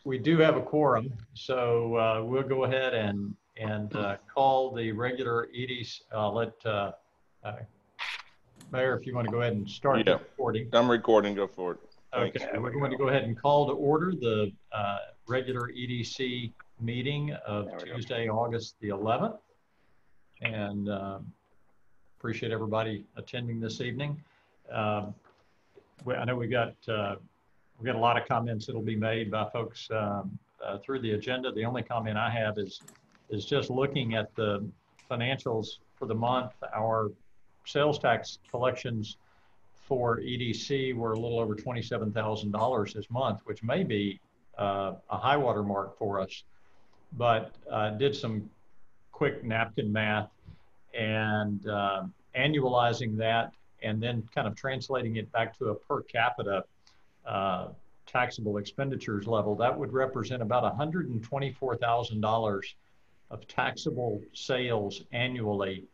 we do have a quorum, so we'll go ahead and call the regular EDC. Let Mayor, if you want to go ahead and start the recording. I'm recording. Go for it. Okay, we're going to go ahead and call to order the regular EDC meeting of Tuesday, August the 11th, and appreciate everybody attending this evening. I know we got a lot of comments that'll be made by folks through the agenda. The only comment I have is just looking at the financials for the month. Our sales tax collections for EDC were a little over $27,000 this month, which may be a high water mark for us. But did some quick napkin math and annualizing that and then kind of translating it back to a per capita taxable expenditures level, that would represent about $124,000 of taxable sales annually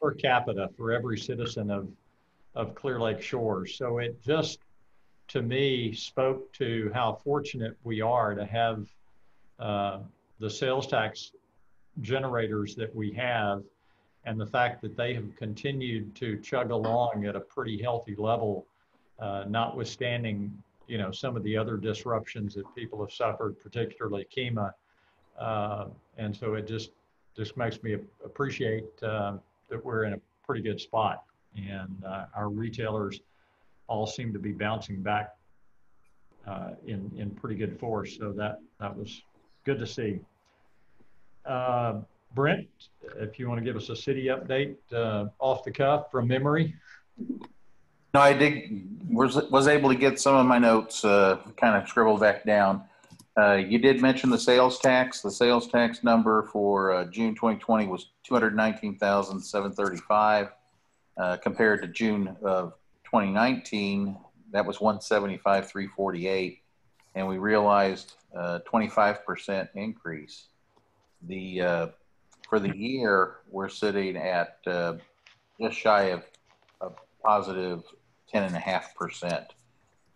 per capita for every citizen of Clear Lake Shores. So it just, to me, spoke to how fortunate we are to have the sales tax generators that we have, and the fact that they have continued to chug along at a pretty healthy level, notwithstanding, you know, some of the other disruptions that people have suffered, particularly KEMA. And so it just makes me appreciate that we're in a pretty good spot, and our retailers all seem to be bouncing back in pretty good force. So that was good to see. Brent, if you want to give us a city update off the cuff from memory. No, I was able to get some of my notes kind of scribbled back down. You did mention the sales tax. The sales tax number for June 2020 was $219,735 compared to June of 2019. That was $175,348, and we realized 25% increase. For the year, we're sitting at just shy of a positive 10.5%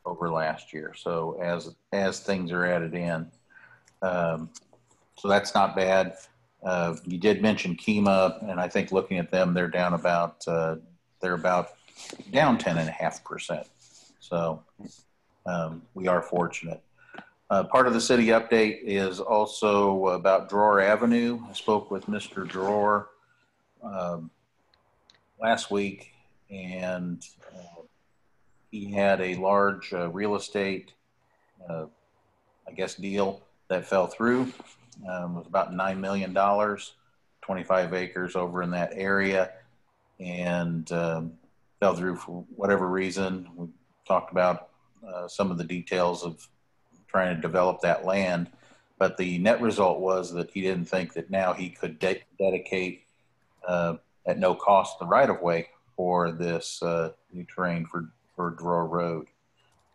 over last year. So as things are added in, so that's not bad. You did mention KEMA, and I think looking at them, they're down about down 10.5%. So we are fortunate. Part of the city update is also about Drawer Avenue. I spoke with Mr. Drawer last week, and he had a large real estate, I guess, deal that fell through. It was about $9 million, 25 acres over in that area, and fell through for whatever reason. We talked about some of the details of trying to develop that land, but the net result was that he didn't think that now he could dedicate at no cost the right-of-way for this new terrain for Drawer Road.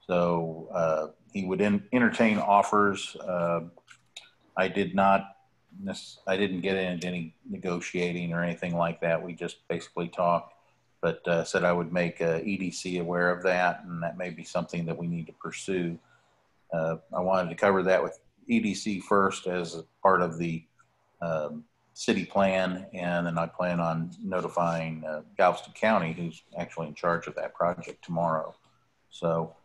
So he would entertain offers. I didn't get into any negotiating or anything like that. We just basically talked, but said I would make EDC aware of that, and that may be something that we need to pursue. I wanted to cover that with EDC first as a part of the city plan, and then I plan on notifying Galveston County, who's actually in charge of that project, tomorrow. So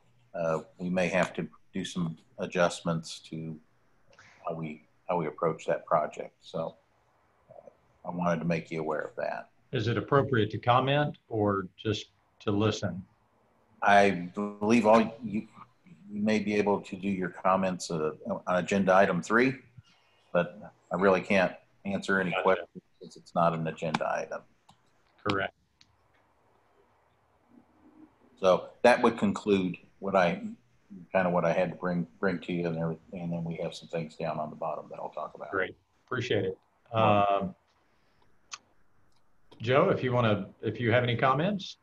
we may have to do some adjustments to how we approach that project. So I wanted to make you aware of that. Is it appropriate to comment or just to listen? I believe you may be able to do your comments on agenda item 3, but I really can't answer any questions since it's not an agenda item. Correct. So that would conclude what I had to bring to you, and then we have some things down on the bottom that I'll talk about. Great, appreciate it. Joe, if you have any comments.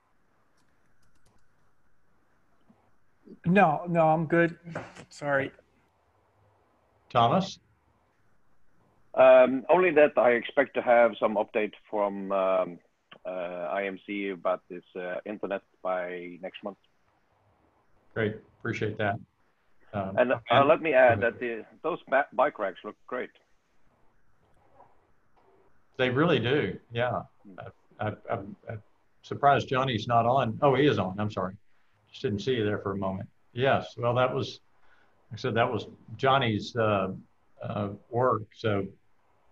No, I'm good. Sorry. Thomas? Only that I expect to have some update from IMC about this internet by next month. Great, appreciate that. And let me add that those bike racks look great. They really do. Yeah. I'm surprised Johnny's not on. Oh, he is on. I'm sorry. Just didn't see you there for a moment. Yes. Well, that was, like I said, that was Johnny's work. So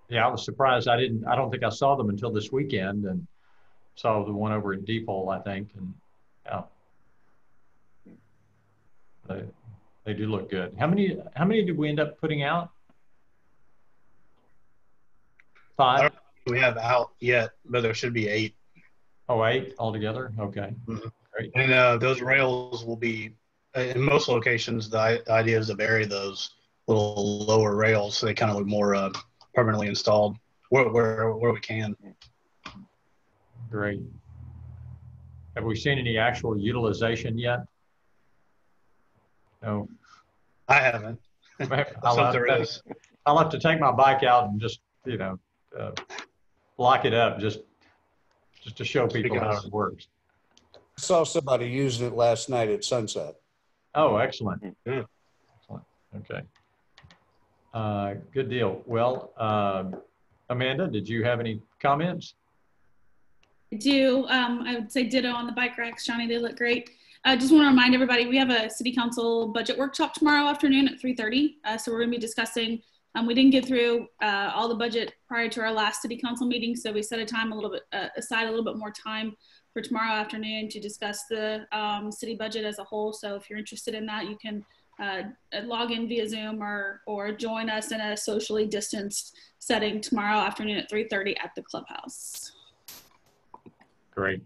yeah, I was surprised. I don't think I saw them until this weekend, and saw the one over at Depot, I think. And yeah, they do look good. How many did we end up putting out? I 5? don't think we have out yet, but there should be 8. Oh, 8 altogether? Okay. Mm-hmm. Great. And those rails will be, in most locations, the idea is to bury those little lower rails so they kind of look more permanently installed where we can. Great. Have we seen any actual utilization yet? No. I haven't. I'll have to take my bike out and just, lock it up just to show people how it works. I saw somebody using it last night at sunset. Oh, excellent. Yeah. Excellent. Okay. Good deal. Well, Amanda, did you have any comments? I do. I would say ditto on the bike racks. Johnny, they look great. I just want to remind everybody, we have a city council budget workshop tomorrow afternoon at 3:30. So we're going to be discussing, we didn't get through all the budget prior to our last city council meeting. So we set aside a little bit more time for tomorrow afternoon to discuss the city budget as a whole. So if you're interested in that, you can log in via Zoom or join us in a socially distanced setting tomorrow afternoon at 3:30 at the clubhouse. Great.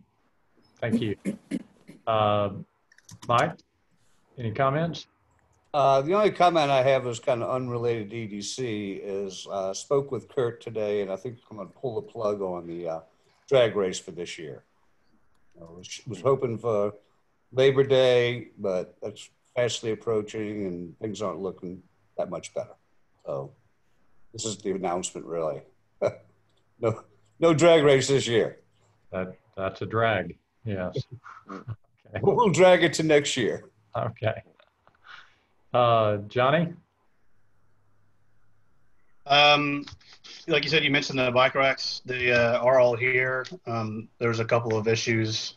Thank you. Mike, any comments? The only comment I have is kind of unrelated to EDC is spoke with Kurt today, and I think I'm going to pull the plug on the drag race for this year. I was hoping for Labor Day, but that's fastly approaching and things aren't looking that much better. So this is the announcement, really. No drag race this year. That's a drag. Yes. Okay. We'll drag it to next year. Okay. Johnny? Like you said, you mentioned the bike racks. They are all here. There's a couple of issues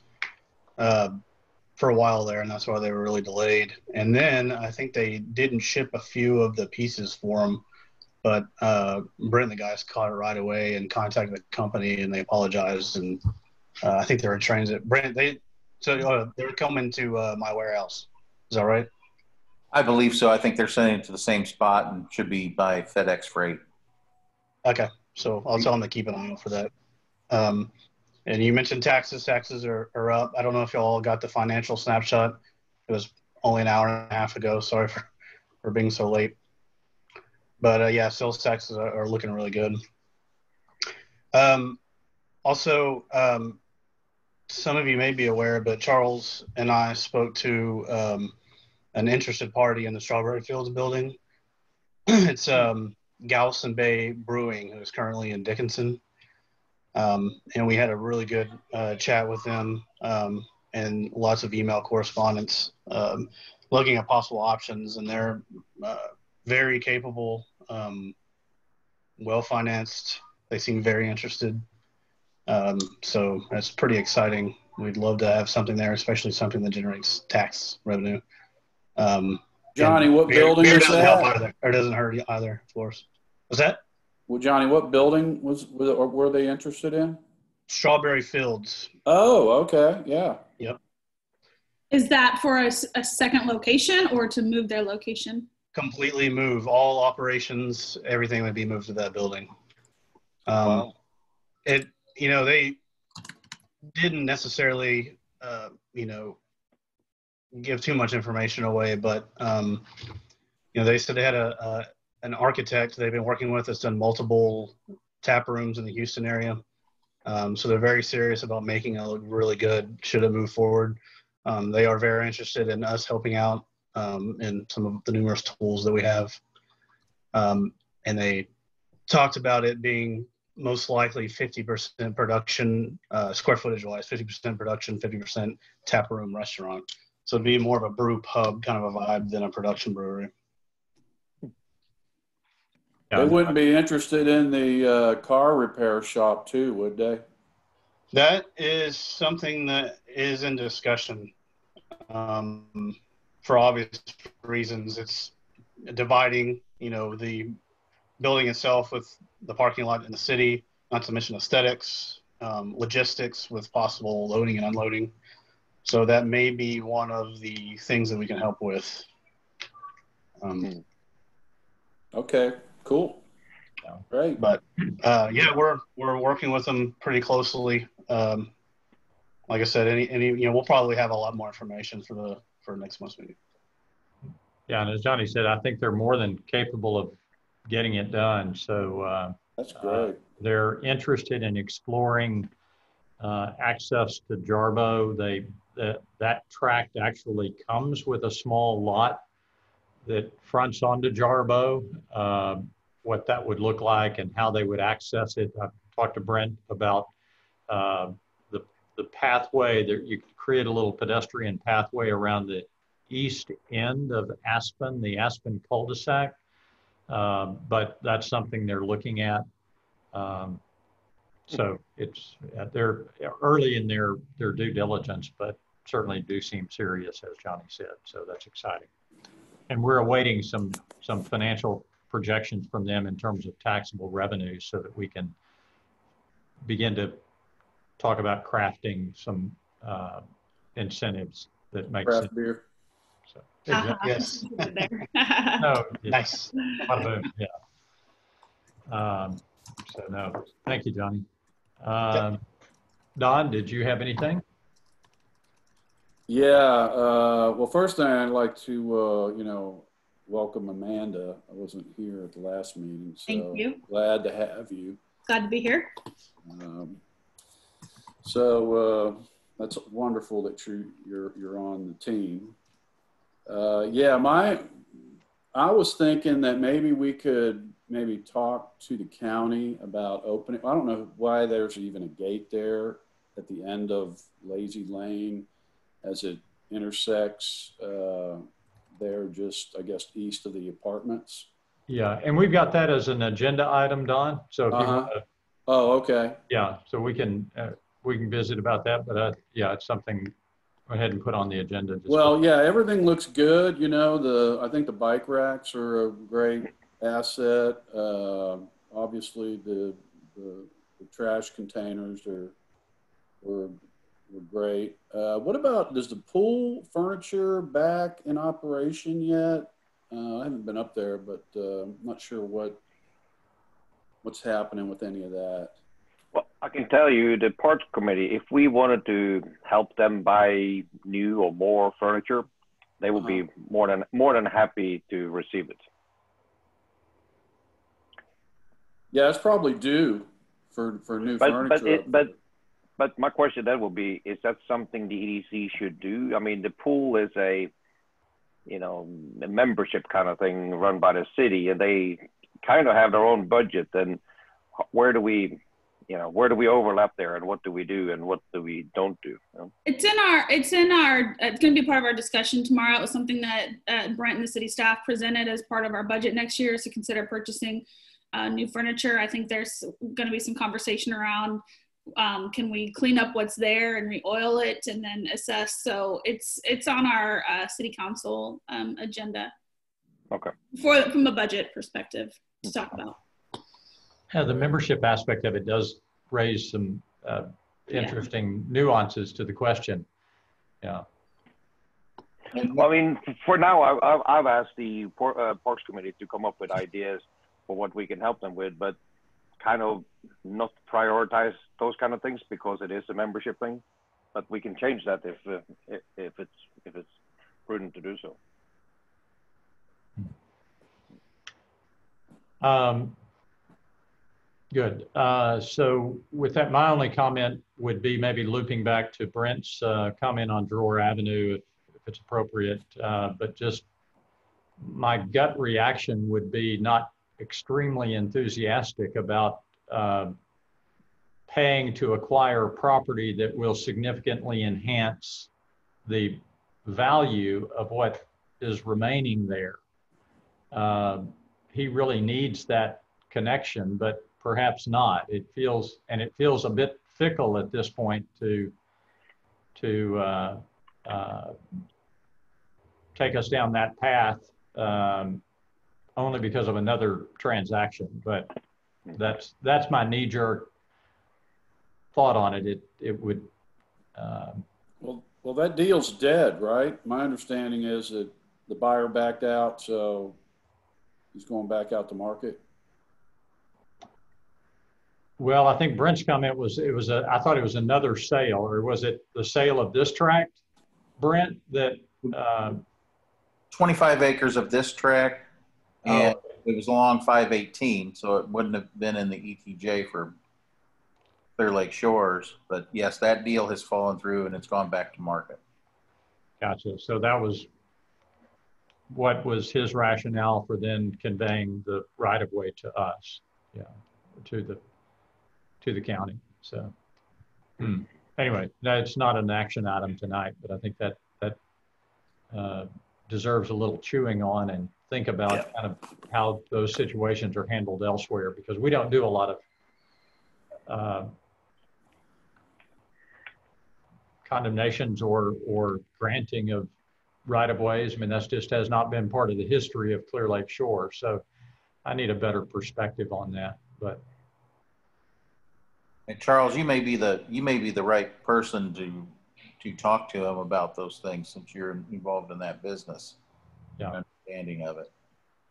for a while there, and that's why they were really delayed. And then I think they didn't ship a few of the pieces for them, but Brent and the guys caught it right away and contacted the company, and they apologized. And I think they're in transit. Brent, they're coming to my warehouse. Is that right? I believe so. I think they're sending it to the same spot and should be by FedEx freight. Okay, so I'll tell them to keep an eye out for that. And you mentioned taxes. Taxes are up. I don't know if y'all got the financial snapshot. It was only an hour and a half ago. Sorry for being so late. But yeah, sales taxes are looking really good. Also, some of you may be aware, but Charles and I spoke to an interested party in the Strawberry Fields building. It's Galveston Bay Brewing, who is currently in Dickinson. And we had a really good chat with them and lots of email correspondence looking at possible options. And they're very capable, well-financed. They seem very interested. So that's pretty exciting. We'd love to have something there, especially something that generates tax revenue. Johnny, what building is doesn't help that? either, or doesn't hurt either, of course. Was that? Well, Johnny, what building were they interested in? Strawberry Fields. Oh, okay. Yeah. Yep. Is that for a second location or to move their location? Completely move. All operations, everything would be moved to that building. Wow. They didn't necessarily, give too much information away, but, they said they had an architect they've been working with that's done multiple tap rooms in the Houston area. So they're very serious about making it look really good should it move forward. They are very interested in us helping out in some of the numerous tools that we have. And they talked about it being most likely 50% production, square footage wise, 50% production, 50% tap room restaurant. So it'd be more of a brew pub kind of a vibe than a production brewery. They wouldn't be interested in the car repair shop too, would they? That is something that is in discussion for obvious reasons. It's dividing, the building itself with the parking lot in the city, not to mention aesthetics, logistics with possible loading and unloading. So that may be one of the things that we can help with. Okay, cool. Great. But yeah, we're working with them pretty closely. Like I said, we'll probably have a lot more information for next month's meeting. Yeah, and as Johnny said, I think they're more than capable of getting it done. So that's great. They're interested in exploring access to Jarbo. That tract actually comes with a small lot that fronts onto Jarbo. What that would look like and how they would access it. I've talked to Brent about the pathway. There, you could create a little pedestrian pathway around the east end of Aspen, the Aspen cul-de-sac. But that's something they're looking at. So they're early in their due diligence, but certainly do seem serious, as Johnny said. So that's exciting. And we're awaiting some financial projections from them in terms of taxable revenues so that we can begin to talk about crafting some incentives that make sense. Craft beer. So, Yes. no, Nice. Bada boom, yeah. So no, thank you, Johnny. Don, did you have anything? Yeah. Well, first thing I'd like to, welcome Amanda. I wasn't here at the last meeting, so Thank you. Glad to have you. Glad to be here. That's wonderful that you're on the team. Yeah, I was thinking that maybe we could talk to the county about opening. I don't know why there's even a gate there at the end of Lazy Lane as it intersects there just, I guess, east of the apartments. Yeah, and we've got that as an agenda item, Don. So if you want to, oh, okay. Yeah, so we can visit about that, but yeah, it's something. Go ahead and put on the agenda. Well, yeah, everything looks good. I think the bike racks are a great asset. Obviously, the trash containers were great. What about, does the pool furniture back in operation yet? I haven't been up there, but I'm not sure what's happening with any of that. Well, I can tell you, the parks committee, if we wanted to help them buy new or more furniture, they would be more than happy to receive it. Yeah, it's probably due for new furniture. But my question then will be, is that something the EDC should do? I mean, the pool is a membership kind of thing run by the city, and they kind of have their own budget. And where do we overlap there, and what do we do and what do we don't do? It's going to be part of our discussion tomorrow. It was something that Brent and the city staff presented as part of our budget next year, is to consider purchasing new furniture. I think there's going to be some conversation around, can we clean up what's there and re-oil it and then assess? So it's on our city council agenda. Okay. From a budget perspective to talk about. Yeah, the membership aspect of it does raise some interesting nuances to the question. Yeah. Well, I mean, for now, I've asked the Parks Committee to come up with ideas for what we can help them with, but kind of not prioritize those kind of things because it is a membership thing. But we can change that if it's prudent to do so. Good. So with that, my only comment would be maybe looping back to Brent's comment on Drawer Avenue, if it's appropriate, but just my gut reaction would be not extremely enthusiastic about paying to acquire property that will significantly enhance the value of what is remaining there. He really needs that connection, but perhaps not. It feels a bit fickle at this point to take us down that path, only because of another transaction. But that's my knee-jerk thought on it. It would. Well, that deal's dead, right? My understanding is that the buyer backed out, so he's going back out to market. Well, I think Brent's comment was I thought it was another sale, or was it the sale of this tract, Brent? That 25 acres of this tract, and it was along 518, so it wouldn't have been in the ETJ for Clear Lake Shores. But yes, that deal has fallen through and it's gone back to market. Gotcha. So that was what was his rationale for then conveying the right of way to us, to the county. So anyway, that's not an action item tonight, but I think that deserves a little chewing on and think about kind of how those situations are handled elsewhere, because we don't do a lot of condemnations or granting of right-of-ways. I mean, that's just has not been part of the history of Clear Lake Shore. So I need a better perspective on that. But and Charles, you may be the right person to talk to him about those things, since you're involved in that business. Yeah. Understanding of it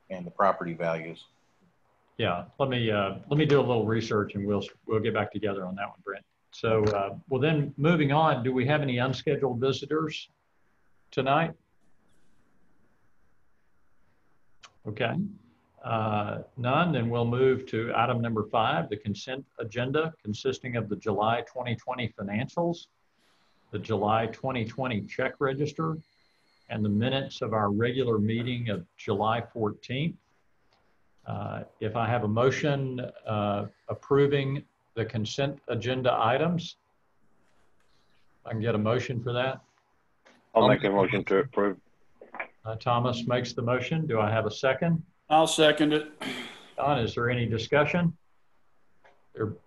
and the property values. Yeah, let me do a little research and we'll get back together on that one, Brent. So, well then moving on, do we have any unscheduled visitors tonight? Okay, none, then we'll move to item number 5, the consent agenda, consisting of the July 2020 financials, the July 2020 check register, and the minutes of our regular meeting of July 14th. If I have a motion approving the consent agenda items, I can get a motion for that. I'll make a motion to approve. Thomas makes the motion. Do I have a second? I'll second it. Don, is there any discussion?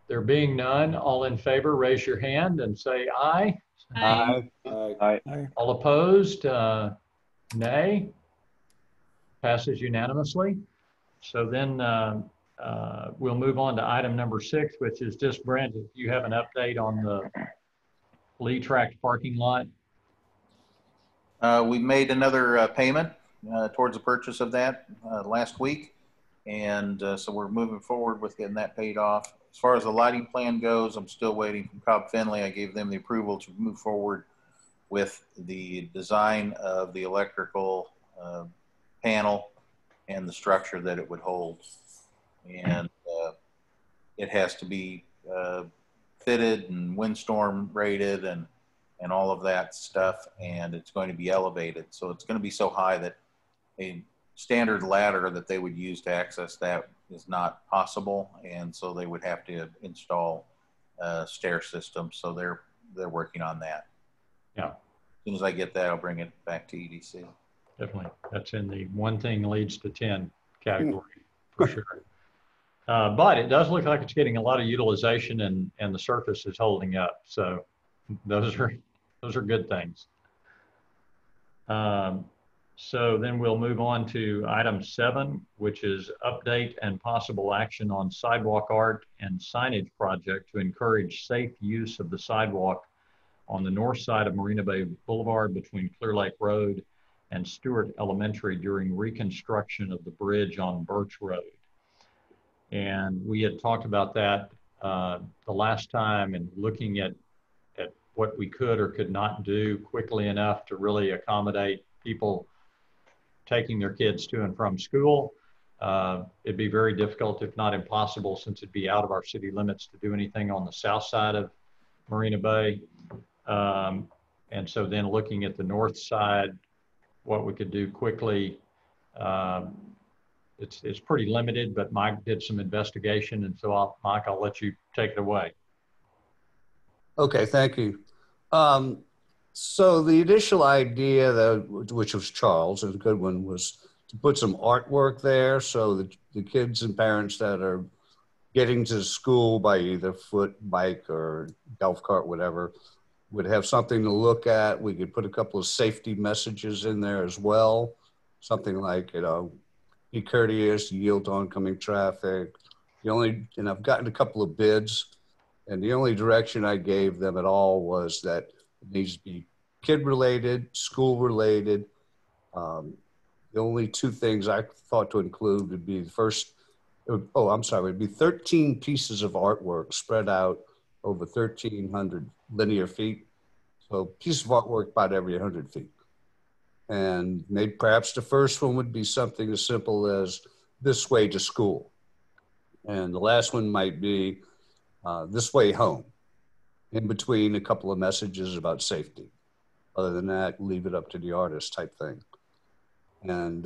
There being none, all in favor, raise your hand and say aye. Aye. Aye. All opposed, nay. Passes unanimously. So then we'll move on to item number 6, which is just, Brent, if you have an update on the Lee Tract parking lot. We made another payment towards the purchase of that last week. And so we're moving forward with getting that paid off. As far as the lighting plan goes, I'm still waiting from Cobb Finley. I gave them the approval to move forward with the design of the electrical panel and the structure that it would hold. And it has to be fitted and windstorm rated and all of that stuff. And it's going to be elevated. So it's going to be so high that a standard ladder that they would use to access that is not possible. And so they would have to install a stair system. So they're working on that. Yeah. As soon as I get that, I'll bring it back to EDC. Definitely. That's in the one thing leads to 10 category for sure. But it does look like it's getting a lot of utilization and the surface is holding up. So those are good things. So then we'll move on to item 7, which is update and possible action on sidewalk art and signage project to encourage safe use of the sidewalk on the north side of Marina Bay Boulevard between Clear Lake Road and Stewart Elementary during reconstruction of the bridge on Birch Road. And we had talked about that the last time and looking at what we could or could not do quickly enough to really accommodate people taking their kids to and from school. It'd be very difficult, if not impossible, since it'd be out of our city limits to do anything on the south side of Marina Bay. And so then looking at the north side, what we could do quickly, it's pretty limited, but Mike did some investigation. And so Mike, I'll let you take it away. Okay, thank you. So the initial idea, which was Charles, and a good one, was to put some artwork there so that the kids and parents that are getting to school by either foot, bike, or golf cart, whatever, would have something to look at. We could put a couple of safety messages in there as well. Something like, be courteous, yield to oncoming traffic. And I've gotten a couple of bids, and the only direction I gave them at all was that it needs to be kid related, school related. The only two things I thought to include would be it'd be 13 pieces of artwork spread out over 1,300 linear feet. So piece of artwork about every 100 feet. And maybe perhaps the first one would be something as simple as this way to school. And the last one might be this way home, in between a couple of messages about safety. Other than that, leave it up to the artist type thing. And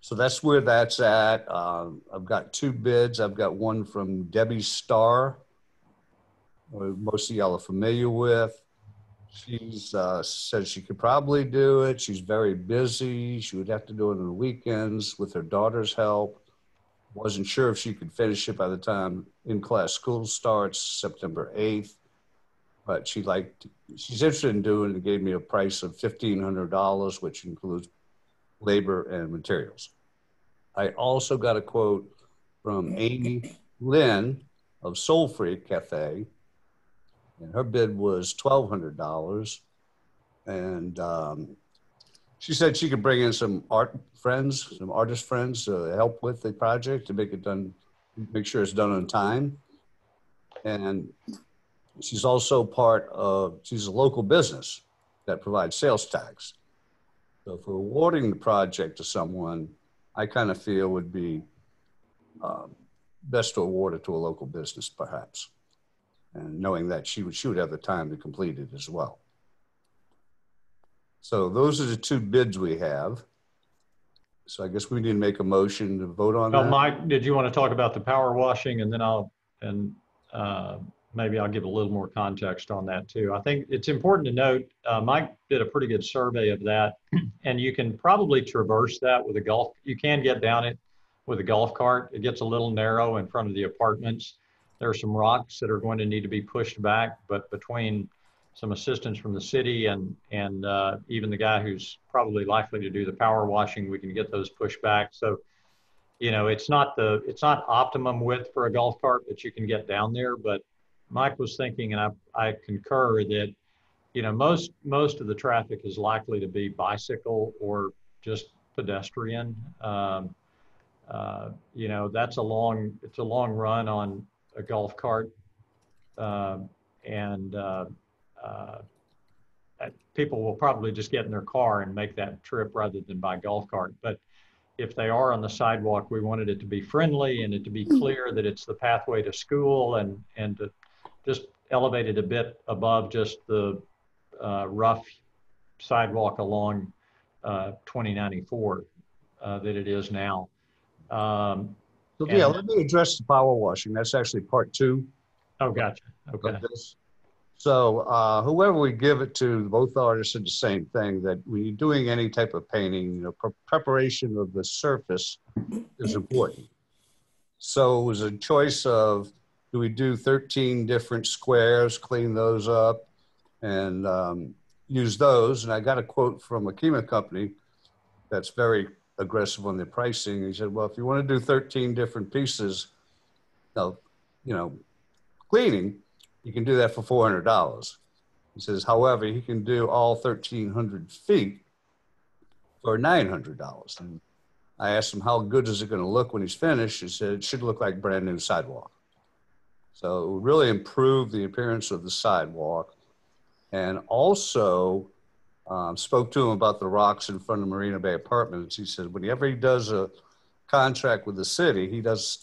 so that's where that's at. I've got two bids. I've got one from Debbie Starr, who most of y'all are familiar with. She's said she could probably do it. She's very busy. She would have to do it on the weekends with her daughter's help. Wasn't sure if she could finish it by the time in-class school starts September 8th. But she's interested in doing it and gave me a price of $1,500, which includes labor and materials. I also got a quote from Amy Lynn of Soul Freak Cafe, and her bid was $1,200. And she said she could bring in some artist friends to help with the project to make sure it's done on time. And she's also she's a local business that provides sales tax. So if we're awarding the project to someone, I kind of feel would be best to award it to a local business, perhaps. And knowing that she would have the time to complete it as well. So those are the two bids we have. So I guess we need to make a motion to vote on that. Mike, did you want to talk about the power washing, and then maybe I'll give a little more context on that too. I think it's important to note, Mike did a pretty good survey of that, and you can probably traverse that with you can get down it with a golf cart. It gets a little narrow in front of the apartments. There are some rocks that are going to need to be pushed back, but between some assistance from the city and even the guy who's probably likely to do the power washing, we can get those pushed back. So, it's not optimum width for a golf cart, but you can get down there. But Mike was thinking, and I concur that, most of the traffic is likely to be bicycle or just pedestrian. It's a long run on a golf cart. People will probably just get in their car and make that trip rather than by golf cart. But if they are on the sidewalk, we wanted it to be friendly and it to be clear that it's the pathway to school, and to just elevate it a bit above just the rough sidewalk along 2094 that it is now. Let me address the power washing. That's actually part two. Oh, gotcha. Okay. So whoever we give it to, both artists said the same thing, that when you're doing any type of painting, preparation of the surface is important. So it was a choice of, do we do 13 different squares, clean those up, and use those? And I got a quote from a Kima company that's very aggressive on the pricing. He said, well, if you want to do 13 different pieces of, cleaning, you can do that for $400. He says, however, he can do all 1,300 feet for $900. And I asked him, how good is it going to look when he's finished? He said, it should look like brand new sidewalk. So it would really improve the appearance of the sidewalk. And also spoke to him about the rocks in front of Marina Bay Apartments. He said, whenever he does a contract with the city, he does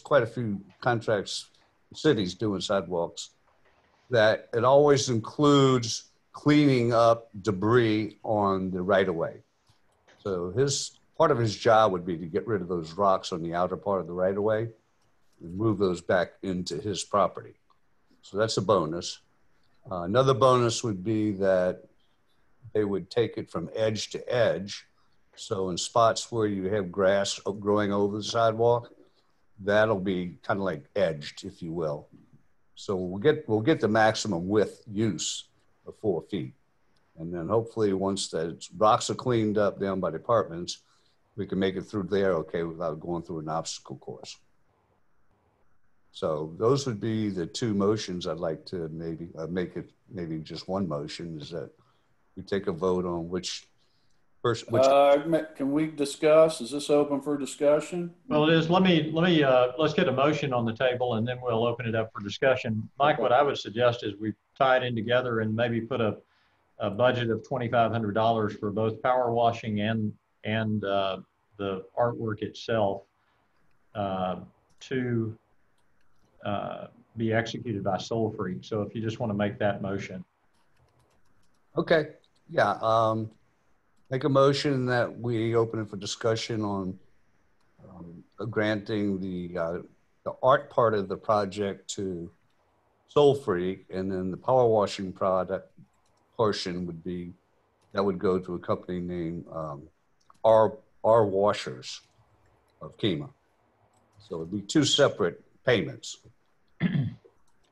quite a few contracts with cities doing sidewalks, that it always includes cleaning up debris on the right-of-way. So part of his job would be to get rid of those rocks on the outer part of the right-of-way and move those back into his property. So that's a bonus. Another bonus would be that they would take it from edge to edge. So in spots where you have grass growing over the sidewalk, that'll be kind of like edged, if you will. So we'll get the maximum width use of 4 feet. And then hopefully once the rocks are cleaned up down by departments, we can make it through there okay without going through an obstacle course. So those would be the 2 motions I'd like to maybe make it maybe just one motion, is that we take a vote on which first. Can we discuss? Is this open for discussion? Well, it is. Let's get a motion on the table and then we'll open it up for discussion. Mike, Okay. what I would suggest is we tie it in together and maybe put a budget of $2,500 for both power washing and the artwork itself to be executed by Soul Freak. So if you just want to make that motion. Okay, yeah. Make a motion that we open it for discussion on granting the art part of the project to Soul Freak, and then the power washing product portion would go to a company named R Washers of Kima. So it'd be 2 separate payments.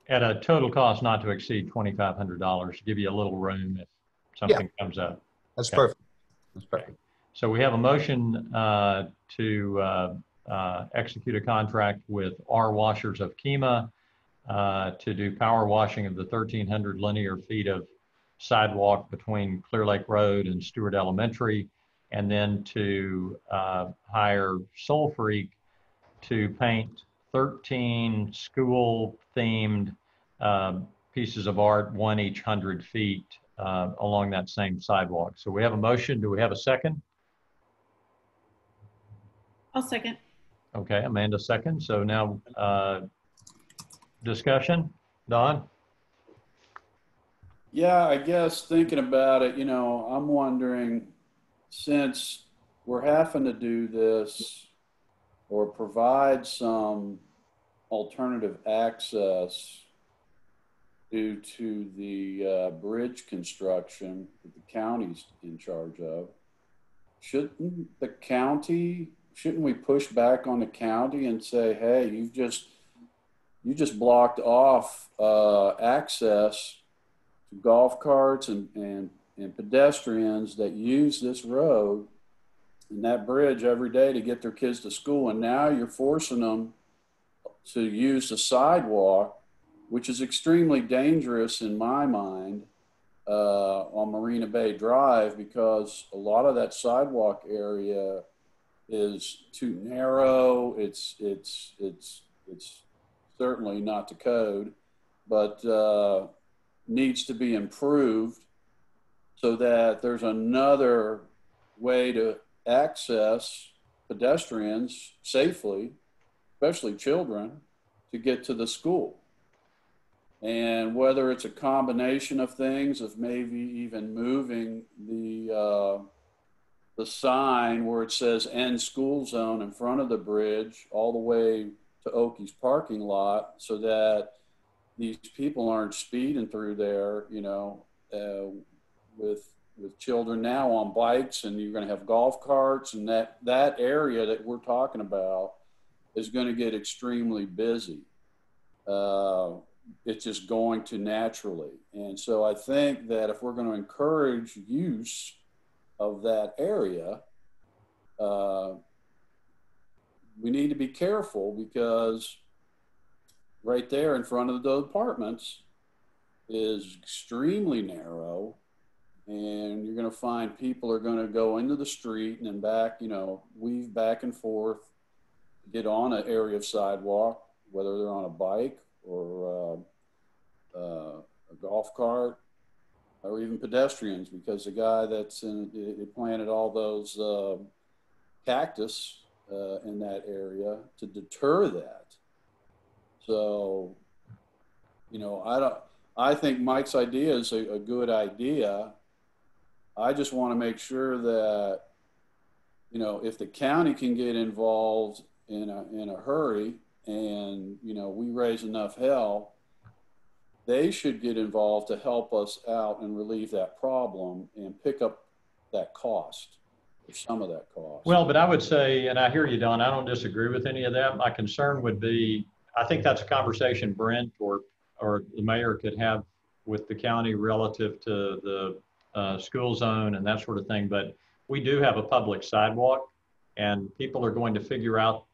At a total cost not to exceed $2,500 to give you a little room if something comes up. That's Okay. perfect. That's perfect. So we have a motion to execute a contract with R Washers of Kima to do power washing of the 1,300 linear feet of sidewalk between Clear Lake Road and Stewart Elementary, and then to hire Soul Freak to paint 13 school-themed pieces of art, 1 each 100 feet along that same sidewalk. So we have a motion. Do we have a second? I'll second. Okay, Amanda second. So now discussion. Don? Yeah, I guess thinking about it, I'm wondering, since we're having to do this or provide some alternative access due to the bridge construction that the county's in charge of, shouldn't we push back on the county and say, hey, you just blocked off access to golf carts and pedestrians that use this road and that bridge every day to get their kids to school, and now you're forcing them to use the sidewalk, which is extremely dangerous in my mind, on Marina Bay Drive, because a lot of that sidewalk area is too narrow. It's certainly not to code, but needs to be improved so that there's another way to access pedestrians safely, especially children, to get to the school. And whether it's a combination of things, of maybe even moving the sign where it says end school zone in front of the bridge all the way to Oki's parking lot, so that these people aren't speeding through there, with children now on bikes, and you're going to have golf carts, and that area that we're talking about is going to get extremely busy. It's just going to naturally. And so I think that if we're going to encourage use of that area, we need to be careful, because right there in front of the apartments is extremely narrow, and you're going to find people are going to go into the street and then back, weave back and forth, get on an area of sidewalk, whether they're on a bike or a golf cart, or even pedestrians, because the guy it planted all those cactus in that area to deter that. So, I think Mike's idea is a good idea. I just want to make sure that, if the county can get involved in a hurry, and, we raise enough hell, they should get involved to help us out and relieve that problem and pick up that cost or some of that cost. Well, but I would say, and I hear you, Don, I don't disagree with any of that. My concern would be, I think that's a conversation Brent or the mayor could have with the county relative to the school zone and that sort of thing. But we do have a public sidewalk, and people are going to figure out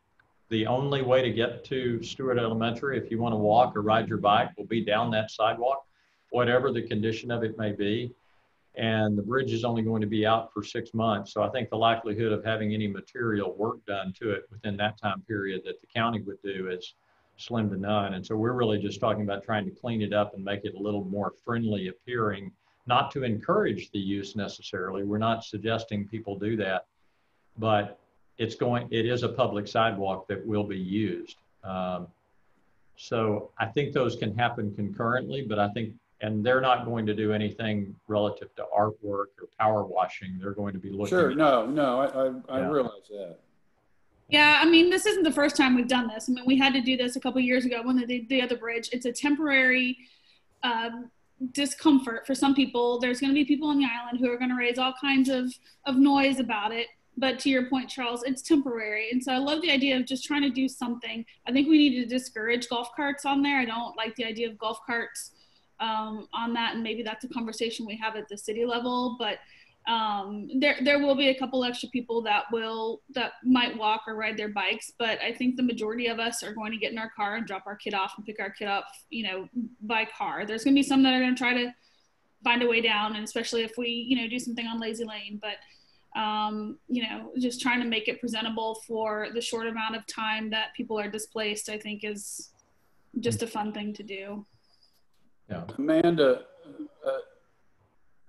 the only way to get to Stewart Elementary, if you want to walk or ride your bike, will be down that sidewalk, whatever the condition of it may be. And the bridge is only going to be out for 6 months. So I think the likelihood of having any material work done to it within that time period that the county would do is slim to none. And so we're really just talking about trying to clean it up and make it a little more friendly appearing, not to encourage the use necessarily. We're not suggesting people do that, but it is a public sidewalk that will be used. So I think those can happen concurrently, but I think, and they're not going to do anything relative to artwork or power washing. They're going to be looking. Sure, I realize that. Yeah, I mean, this isn't the first time we've done this. I mean, we had to do this a couple of years ago when they did the other bridge. It's a temporary discomfort for some people. There's going to be people on the island who are going to raise all kinds of noise about it. But to your point, Charles, it's temporary. And so I love the idea of just trying to do something. I think we need to discourage golf carts on there. I don't like the idea of golf carts on that. And maybe that's a conversation we have at the city level. But there will be a couple extra people that might walk or ride their bikes. But I think the majority of us are going to get in our car and drop our kid off and pick our kid up, by car. There's going to be some that are going to try to find a way down, and especially if we, do something on Lazy Lane. But just trying to make it presentable for the short amount of time that people are displaced, I think is just a fun thing to do. Yeah. Amanda,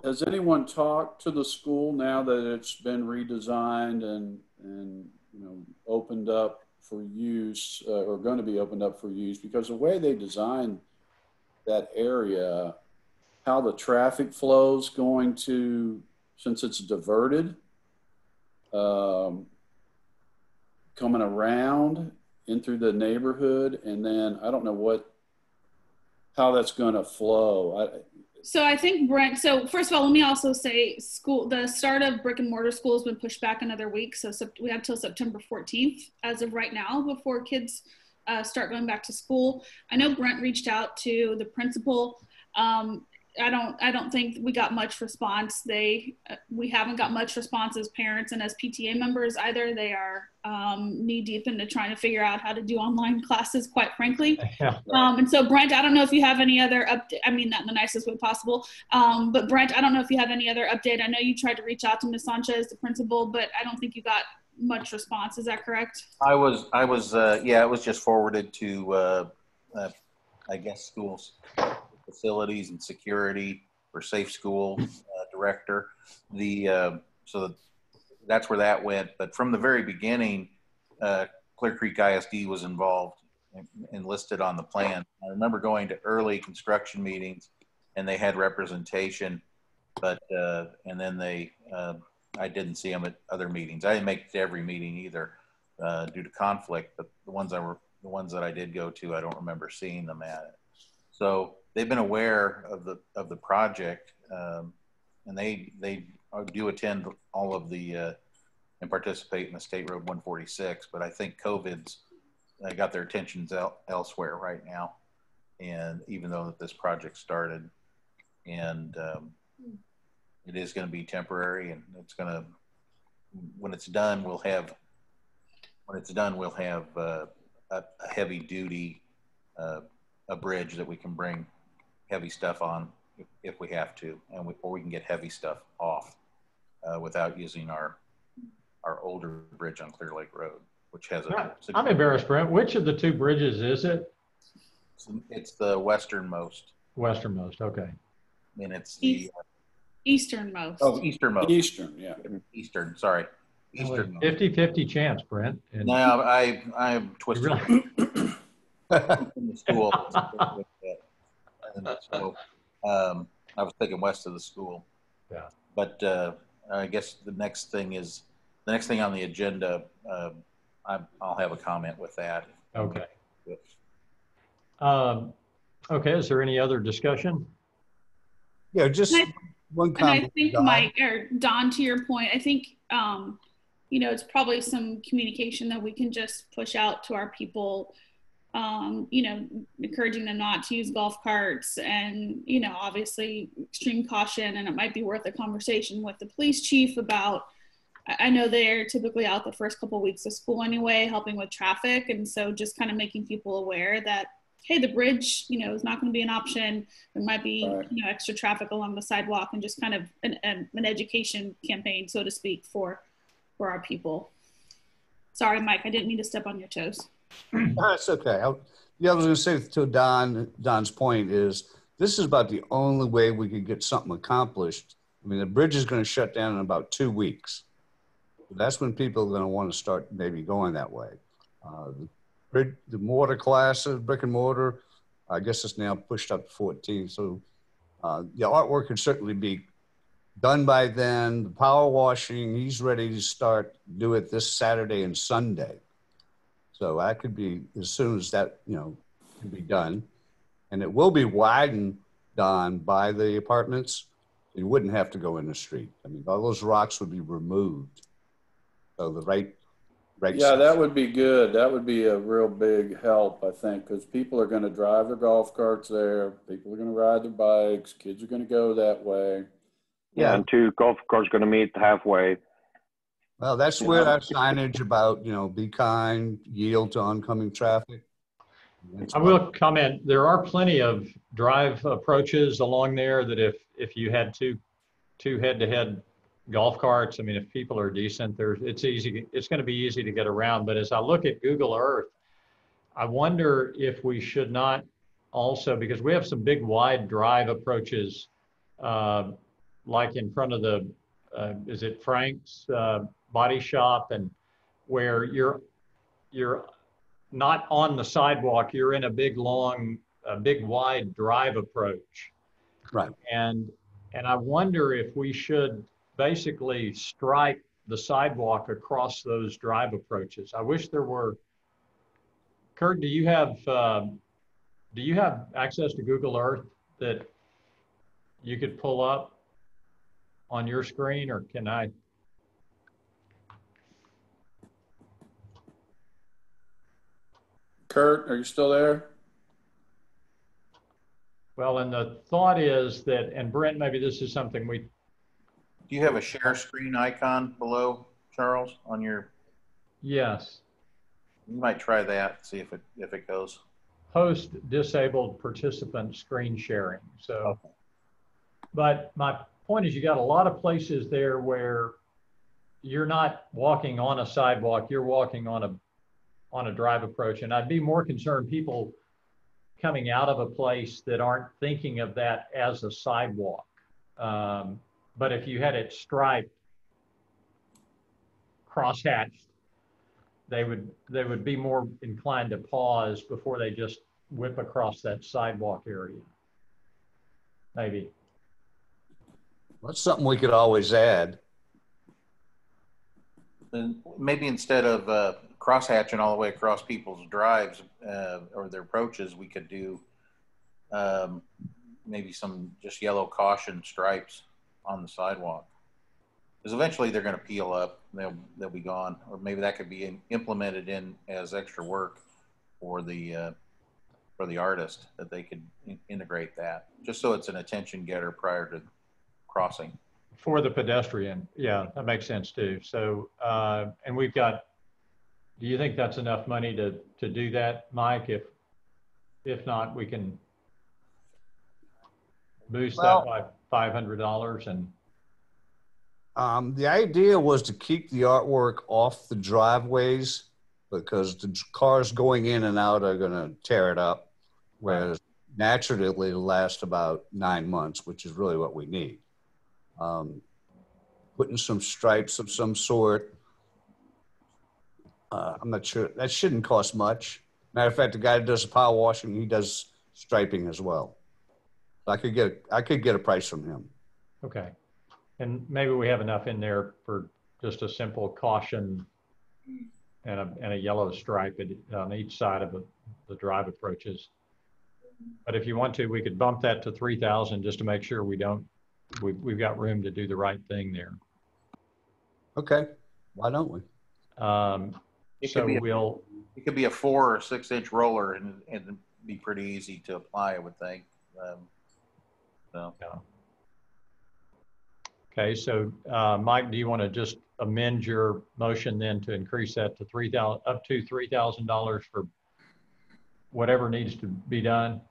has anyone talked to the school now that it's been redesigned and opened up for use, or going to be opened up for use? Because the way they designed that area, how the traffic flow's going to, since it's diverted, coming around in through the neighborhood, and then I don't know how that's going to flow. So I think Brent, so first of all, let me also say the start of brick and mortar school has been pushed back another week. So we have till September 14th as of right now before kids start going back to school. I know Brent reached out to the principal. I don't think we got much response. We haven't got much response as parents and as PTA members either. They are knee deep into trying to figure out how to do online classes, quite frankly. Yeah. And so Brent, I don't know if you have any other update. I mean that in the nicest way possible. But Brent, I don't know if you have any other update. I know you tried to reach out to Ms. Sanchez, the principal, but I don't think you got much response. Is that correct? I was it was just forwarded to I guess schools, facilities and security for safe school director. So that's where that went. But from the very beginning, Clear Creek ISD was involved and listed on the plan. I remember going to early construction meetings and they had representation, but and then I didn't see them at other meetings. I didn't make it to every meeting either due to conflict, but the ones that I did go to, I don't remember seeing them at it. So they've been aware of the project, and they do attend all of the and participate in the State Road 146. But I think COVID's got their attentions elsewhere right now, and even though this project started, and it is going to be temporary, and it's going to, when it's done, we'll have a heavy duty a bridge that we can bring heavy stuff on if we have to, or we can get heavy stuff off without using our older bridge on Clear Lake Road, which has a. I'm embarrassed, Brent. Which of the two bridges is it? It's the westernmost. Westernmost, okay. And it's the easternmost. Oh, easternmost. Eastern, yeah. Eastern, sorry. Eastern. 50-50 chance, Brent. And no, I'm twisted. Really? In the school. And so I was thinking west of the school. Yeah. But I guess the next thing on the agenda, I'll have a comment with that. Okay. Okay, is there any other discussion? Yeah, just And one And I comment. think Don. Mike or Don, to your point, I think you know, it's probably some communication that we can just push out to our people. You know, encouraging them not to use golf carts, and you know, obviously extreme caution. And it might be worth a conversation with the police chief about. I know they're typically out the first couple of weeks of school anyway, helping with traffic, and so just kind of making people aware that hey, the bridge, you know, is not going to be an option. There might be, Right. you know, extra traffic along the sidewalk, and just kind of an education campaign, so to speak, for our people. Sorry, Mike, I didn't mean to step on your toes. That's okay. Yeah, I was going to say to Don's point is this is about the only way we could get something accomplished. I mean, the bridge is going to shut down in about 2 weeks. That's when people are going to want to start maybe going that way. The mortar classes, brick and mortar, I guess it's now pushed up to 14. So the artwork could certainly be done by then. The power washing, he's ready to start, do it this Saturday and Sunday. So that could be as soon as that, you know, can be done. And it will be widened, Don, by the apartments. You wouldn't have to go in the street. I mean, all those rocks would be removed. So the right Yeah, that would be good. That would be a real big help, I think, because people are going to drive their golf carts there. People are going to ride their bikes. Kids are going to go that way. Yeah, and 2 golf carts going to meet halfway. Well, that's where our signage about, you know, be kind, yield to oncoming traffic. I will comment, there are plenty of drive approaches along there that if you had two head-to-head golf carts, I mean, if people are decent, it's going to be easy to get around. But as I look at Google Earth, I wonder if we should not also, because we have some big wide drive approaches, like in front of the, is it Frank's body shop, and where you're not on the sidewalk, you're in a big wide drive approach. Right. And I wonder if we should basically stripe the sidewalk across those drive approaches. I wish there were. Kurt, do you have access to Google Earth that you could pull up on your screen, or can I? Kurt, are you still there? Well, and the thought is that, and Brent, maybe this is something we. Do you have a share screen icon below, Charles, on your? Yes. You might try that, see if it goes. Host disabled participant screen sharing. So, okay. But my point is, you got a lot of places there where you're not walking on a sidewalk, you're walking on a drive approach. And I'd be more concerned people coming out of a place that aren't thinking of that as a sidewalk. But if you had it striped, crosshatched, they would be more inclined to pause before they just whip across that sidewalk area. Maybe. That's something we could always add. And maybe instead of crosshatching all the way across people's drives or their approaches, we could do maybe some just yellow caution stripes on the sidewalk. Because eventually they're going to peel up, they'll be gone, or maybe that could be implemented in as extra work for the artist, that they could integrate that, just so it's an attention getter prior to crossing. For the pedestrian, yeah, that makes sense too. So, and we've got. Do you think that's enough money to do that, Mike? If not, we can boost that by $500 and. The idea was to keep the artwork off the driveways because the cars going in and out are going to tear it up, whereas naturally it'll last about 9 months, which is really what we need. Putting some stripes of some sort. I'm not sure. That shouldn't cost much. Matter of fact, the guy that does the power washing, he does striping as well. I could get a price from him. Okay. And maybe we have enough in there for just a simple caution and a yellow stripe on each side of the drive approaches. But if you want to, we could bump that to 3,000 just to make sure we've got room to do the right thing there. Okay, why don't we? It So could be we'll, it could be a 4 or 6 inch roller and be pretty easy to apply, I would think. So. yeah. Okay, so Mike, do you want to just amend your motion then to increase that to up to $3,000 for whatever needs to be done?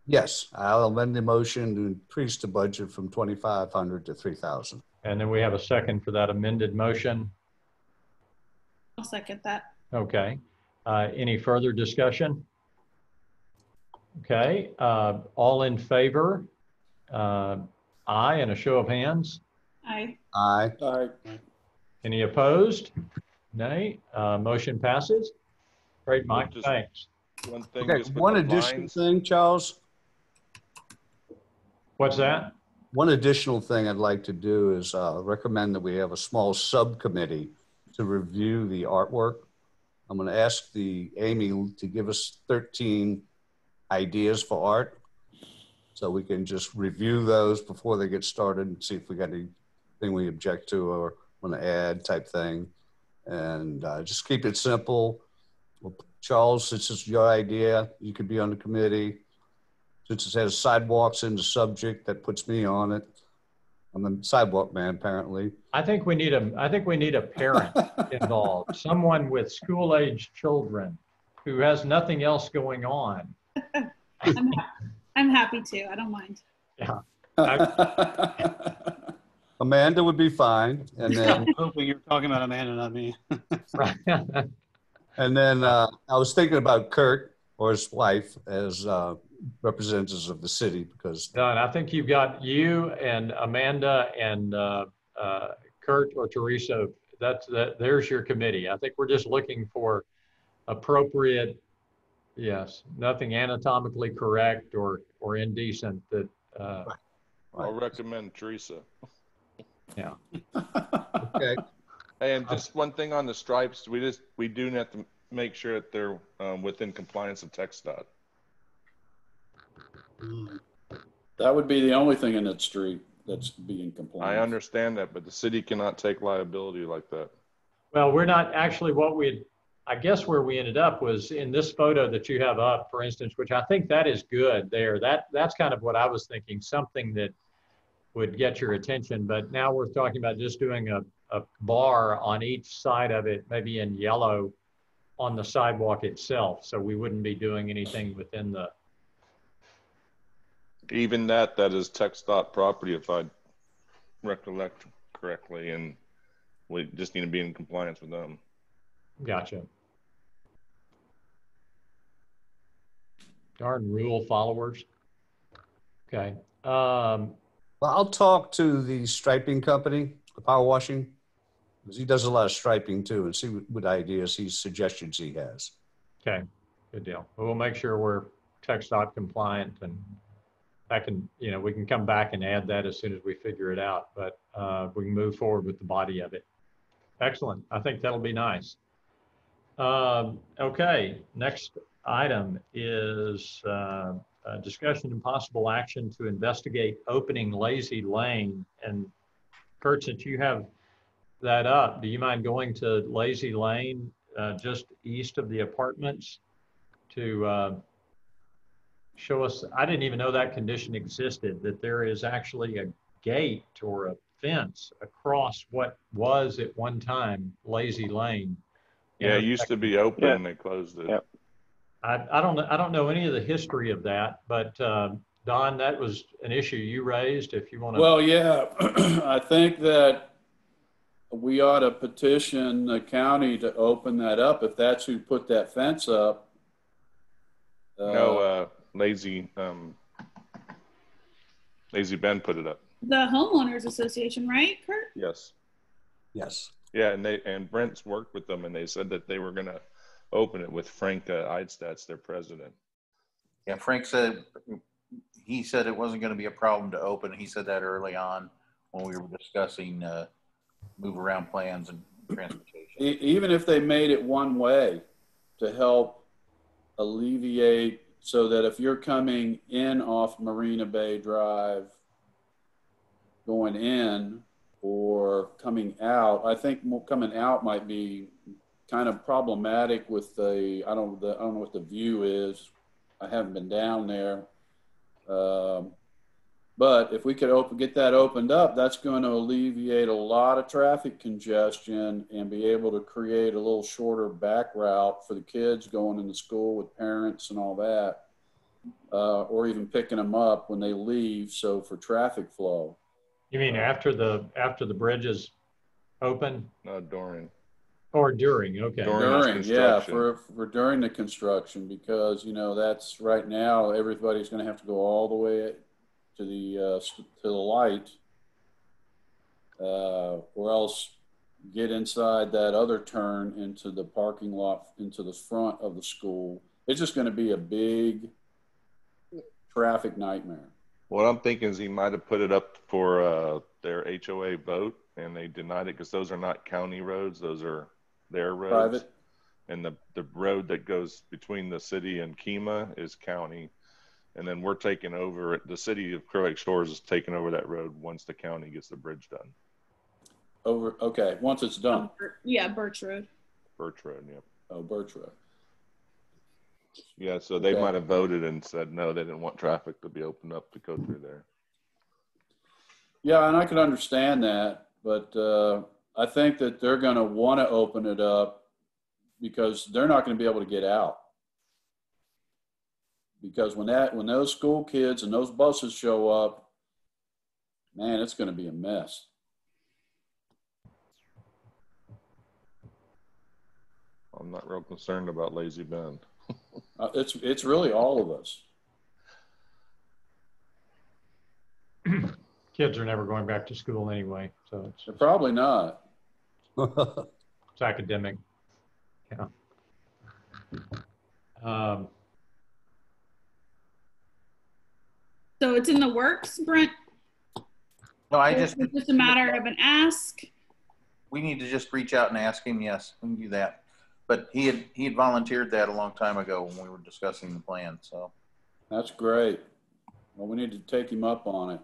Yes, I'll amend the motion to increase the budget from 2,500 to 3,000. And then we have a second for that amended motion. I'll second that. Okay. Any further discussion? Okay. All in favor? Aye, and a show of hands. Aye. Aye. Aye. Any opposed? Nay. Motion passes. Great, Mike. Just Thanks. one thing. Okay, just with one the additional blinds. thing, Charles. What's that? One additional thing I'd like to do is recommend that we have a small subcommittee to review the artwork. I'm going to ask Amy to give us 13 ideas for art, so we can just review those before they get started and see if we got anything we object to or want to add type thing. And just keep it simple. Well, Charles, since it's your idea, you could be on the committee. Since it has sidewalks in the subject, that puts me on it. I'm the sidewalk man, apparently. I think we need a parent involved, someone with school-age children who has nothing else going on. I'm happy to. I don't mind. Yeah. Amanda would be fine. And then, I'm hoping you're talking about Amanda, not me. and then I was thinking about Kurt or his wife as representatives of the city, because Done. I think you've got you and Amanda and Kurt or Teresa. There's your committee. I think we're just looking for appropriate, yes, nothing anatomically correct or indecent that. I'll recommend Teresa. Yeah. okay. And just one thing on the stripes, we do have to make sure that they're within compliance of TxDOT. That would be the only thing in that street that's being compliant. I understand that, but the city cannot take liability like that. Well, we're not actually I guess where we ended up was in this photo that you have up, for instance, which I think that is good there. That's kind of what I was thinking, something that would get your attention. But now we're talking about just doing a bar on each side of it, maybe in yellow on the sidewalk itself. So we wouldn't be doing anything within the. Even that is TxDOT property, if I recollect correctly, and we just need to be in compliance with them. Gotcha. Darn rule followers. Okay. Well, I'll talk to the striping company, the power washing, because he does a lot of striping too, and see what ideas, suggestions he has. Okay. Good deal. We'll make sure we're TxDOT compliant, and that can, we can come back and add that as soon as we figure it out, but we can move forward with the body of it. Excellent. I think that'll be nice. Okay. Next item is discussion and possible action to investigate opening Lazy Lane. And Kurt, since you have that up, do you mind going to Lazy Lane just east of the apartments to show us? I didn't even know that condition existed, that there is actually a gate or a fence across what was at one time Lazy Lane. Yeah, it used to be open and they closed it. Yep. I don't know any of the history of that, but Don, that was an issue you raised. If you want to. Well, yeah, I think that we ought to petition the county to open that up if that's who put that fence up. No, Lazy Ben put it up. The homeowners association, right, Kurt? Yes. Yes. Yeah, and Brent's worked with them, and they said that they were going to open it with Frank Eidstadt's their president. Yeah, Frank said it wasn't going to be a problem to open. He said that early on when we were discussing move around plans and transportation. Even if they made it one way to help alleviate so that if you're coming in off Marina Bay Drive, going in or coming out, I think coming out might be kind of problematic with I don't know what the view is. I haven't been down there. But if we could get that opened up, that's going to alleviate a lot of traffic congestion and be able to create a little shorter back route for the kids going into school with parents and all that, or even picking them up when they leave. So for traffic flow. You mean after the bridge is open? No, during. Or during, okay. During, yeah, for during the construction, because, you know, that's right now, everybody's going to have to go all the way to the light, or else get inside that other turn into the parking lot, into the front of the school. It's just going to be a big traffic nightmare. What I'm thinking is he might have put it up for their HOA vote, and they denied it because those are not county roads; those are their roads. Private. And the road that goes between the city and Kemah is county. And then we're taking over it. The city of Clear Lake Shores is taking over that road once the county gets the bridge done. Okay, once it's done. Yeah, Birch Road. Birch Road, yep. Oh, Birch Road. Yeah, so they might have voted and said no, they didn't want traffic to be opened up to go through there. Yeah, and I can understand that, but I think that they're going to want to open it up because they're not going to be able to get out. Because when those school kids and those buses show up, man, it's going to be a mess. I'm not real concerned about Lazy Bend. It's really all of us. Kids are never going back to school anyway, so They're probably not. it's academic. Yeah. So it's in the works, Brent? No, It's just a matter of an ask. we need to just reach out and ask him. Yes, we can do that. But he had volunteered that a long time ago when we were discussing the plan. So That's great. Well, we need to take him up on it.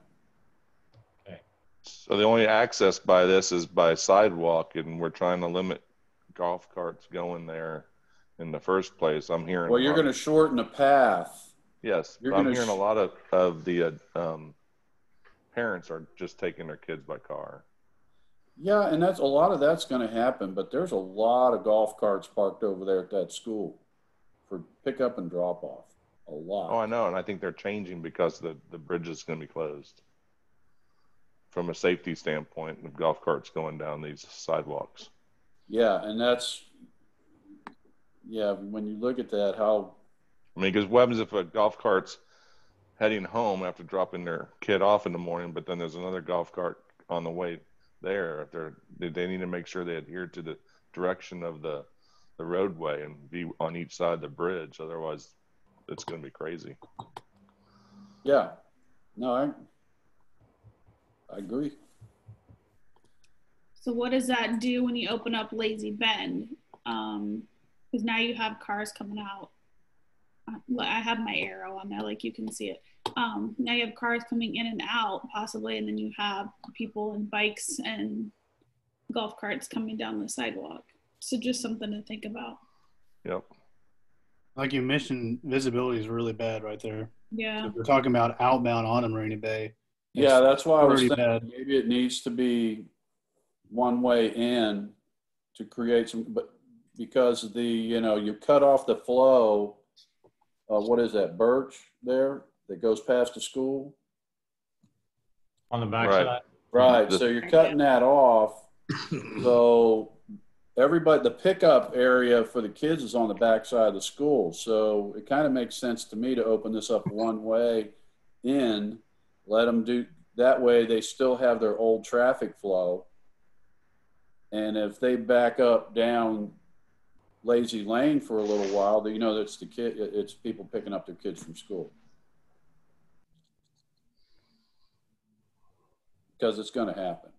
Okay. So the only access by this is by sidewalk, and we're trying to limit golf carts going there in the first place. I'm hearing. Well, you're going to shorten the path. Yes, You're I'm gonna hearing a lot of the parents are just taking their kids by car. Yeah, and a lot of that's going to happen, but there's a lot of golf carts parked over there at that school for pickup and drop off. A lot. Oh, I know, and I think they're changing because the bridge is going to be closed. From a safety standpoint, of golf carts going down these sidewalks. Yeah, and when you look at that, how. I mean, because what happens if a golf cart's heading home after dropping their kid off in the morning, but then there's another golf cart on the way there? They need to make sure they adhere to the direction of the roadway and be on each side of the bridge. Otherwise, it's going to be crazy. Yeah, no, I agree. So what does that do when you open up Lazy Bend? Because now you have cars coming out. I have my arrow on there, like you can see it. Now you have cars coming in and out possibly, and then you have people and bikes and golf carts coming down the sidewalk. So just something to think about. Yep. Like you mentioned, visibility is really bad right there. Yeah. So if we're talking about outbound on Marina Bay. Yeah, that's why I was pretty thinking bad. maybe it needs to be one way in to create some, but because you cut off the flow. What is that, Birch there that goes past the school? On the back Right. side? Right, so you're cutting that off. So the pickup area for the kids is on the back side of the school. So it kind of makes sense to me to open this up one way in, let them do, that way they still have their old traffic flow. And if they back up down Lazy Lane for a little while, that's it's people picking up their kids from school. Because it's going to happen.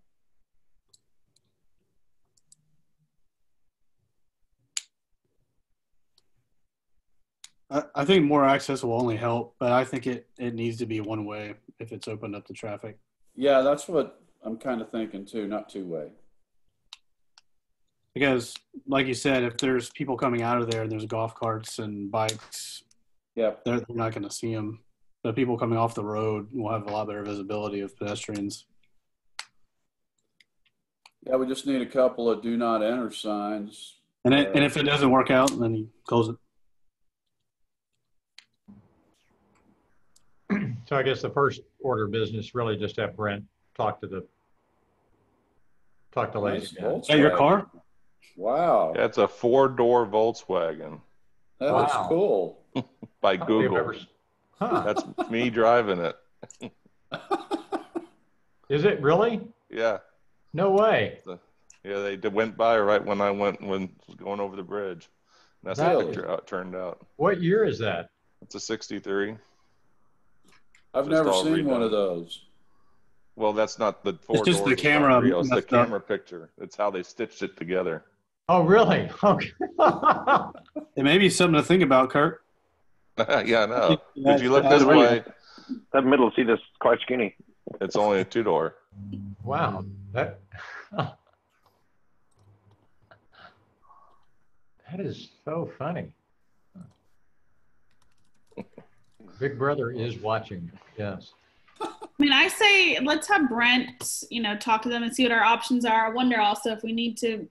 I think more access will only help, but I think it needs to be one way if it's opened up to traffic. Yeah, that's what I'm kind of thinking too, not two-way. Because, like you said, if there's people coming out of there and there's golf carts and bikes, Yep. they're not going to see them. But people coming off the road will have a lot better visibility of pedestrians. Yeah, we just need a couple of do not enter signs. And if it doesn't work out, then you close it. So I guess the first order of business really just have Brent talk to lady. Nice Is that your Volkswagen. car? Wow. Yeah, it's a 4-door Volkswagen That Wow. is cool. by I don't think I've Google. ever- Huh. That's me driving it. Is it really? Yeah. No way. Yeah, they went by right when I went going over the bridge. And that's Really? the picture how it turned out. What year is that? It's a 63. I've Just never all seen one redone. of those. Well, that's not the 4 It's just doors. the It's camera not real. It's the messed up. camera picture. It's how they stitched it together. Oh, really? Okay. It may be something to think about, Kurt. Yeah, I know. That's- If you look that's this really- way, That middle seat is quite skinny. it's only a 2-door. Wow. That that is so funny. Big Brother is watching. Yes. I mean, I say let's have Brent, talk to them and see what our options are. I wonder also if we need to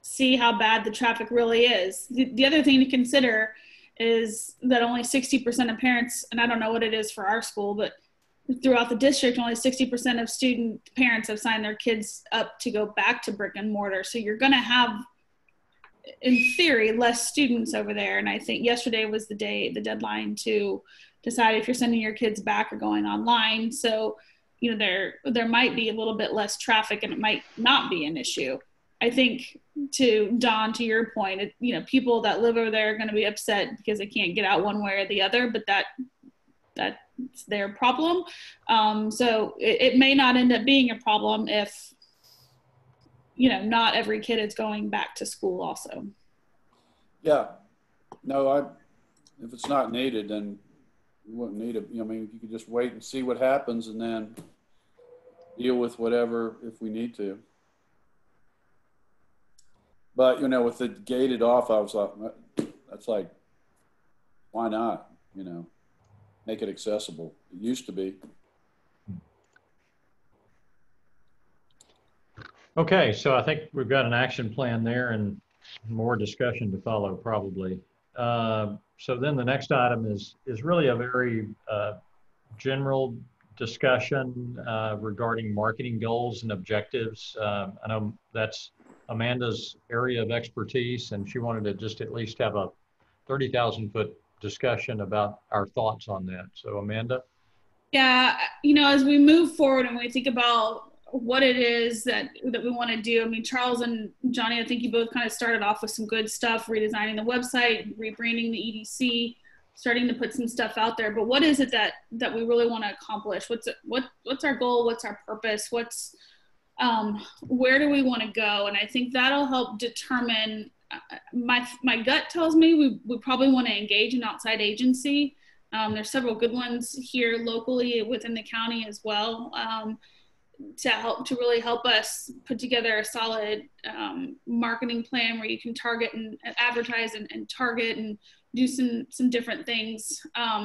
see how bad the traffic really is. The other thing to consider is that only 60% of parents, and I don't know what it is for our school, but throughout the district, only 60% of student parents have signed their kids up to go back to brick and mortar. So you're going to have, in theory, less students over there. And I think yesterday was the deadline to decide if you're sending your kids back or going online. So, there might be a little bit less traffic and it might not be an issue. I think to your point, people that live over there are going to be upset because they can't get out one way or the other, but that's their problem. So it may not end up being a problem if, not every kid is going back to school also. Yeah. No, if it's not needed, then you wouldn't need it. I mean, you could just wait and see what happens and then deal with whatever if we need to. But, with it gated off, I was like, that's like, why not, make it accessible. It used to be. Okay, so I think we've got an action plan there and more discussion to follow probably. So then the next item is really a very general discussion regarding marketing goals and objectives. I know that's Amanda's area of expertise, and she wanted to just at least have a 30,000-foot discussion about our thoughts on that. So Amanda? Yeah, as we move forward and we think about what it is that we want to do. I mean, Charles and Johnny, I think you both kind of started off with some good stuff, redesigning the website, rebranding the EDC, starting to put some stuff out there. But what is it that we really want to accomplish? What's our goal? What's our purpose? Where do we want to go? And I think that'll help determine. My gut tells me we probably want to engage an outside agency. There's several good ones here locally within the county as well. To really help us put together a solid marketing plan where you can target and advertise and target and do some different things.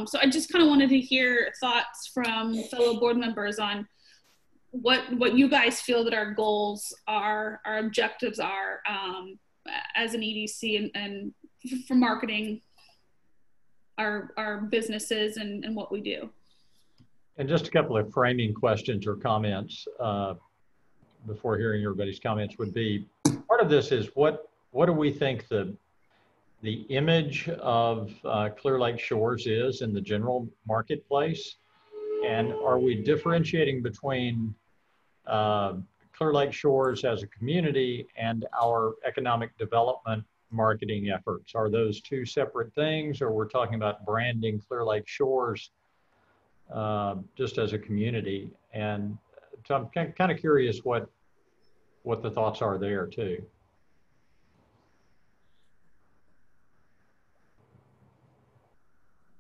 So I just kind of wanted to hear thoughts from fellow board members on what you guys feel that our goals are, our objectives are as an EDC and for marketing our businesses and what we do. And just a couple of framing questions or comments before hearing everybody's comments would be, part of this is what do we think the image of Clear Lake Shores is in the general marketplace? And are we differentiating between Clear Lake Shores as a community and our economic development marketing efforts? Are those two separate things, or we're talking about branding Clear Lake Shores just as a community? And so I'm kind of curious what the thoughts are there too.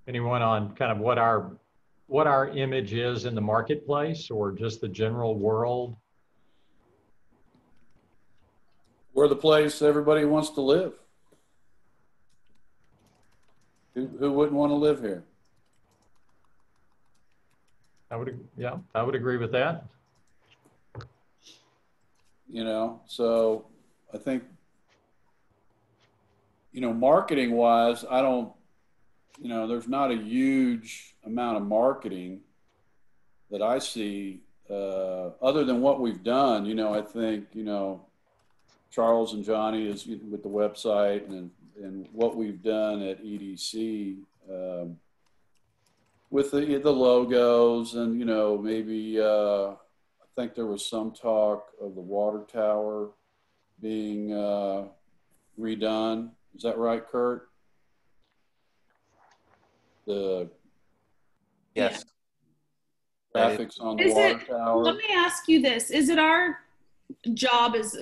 Anyone on kind of what our image is in the marketplace or just the general world? We're the place everybody wants to live. Who wouldn't want to live here? I would agree with that. You know, so I think, you know, marketing wise, I don't, you know, there's not a huge amount of marketing that I see other than what we've done. You know, I think, you know, Charles and Johnny is with the website and what we've done at EDC with the logos and, you know, maybe I think there was some talk of the water tower being redone. Is that right, Kurt? Yes. Graphics on the water tower. Let me ask you this. Is it our job is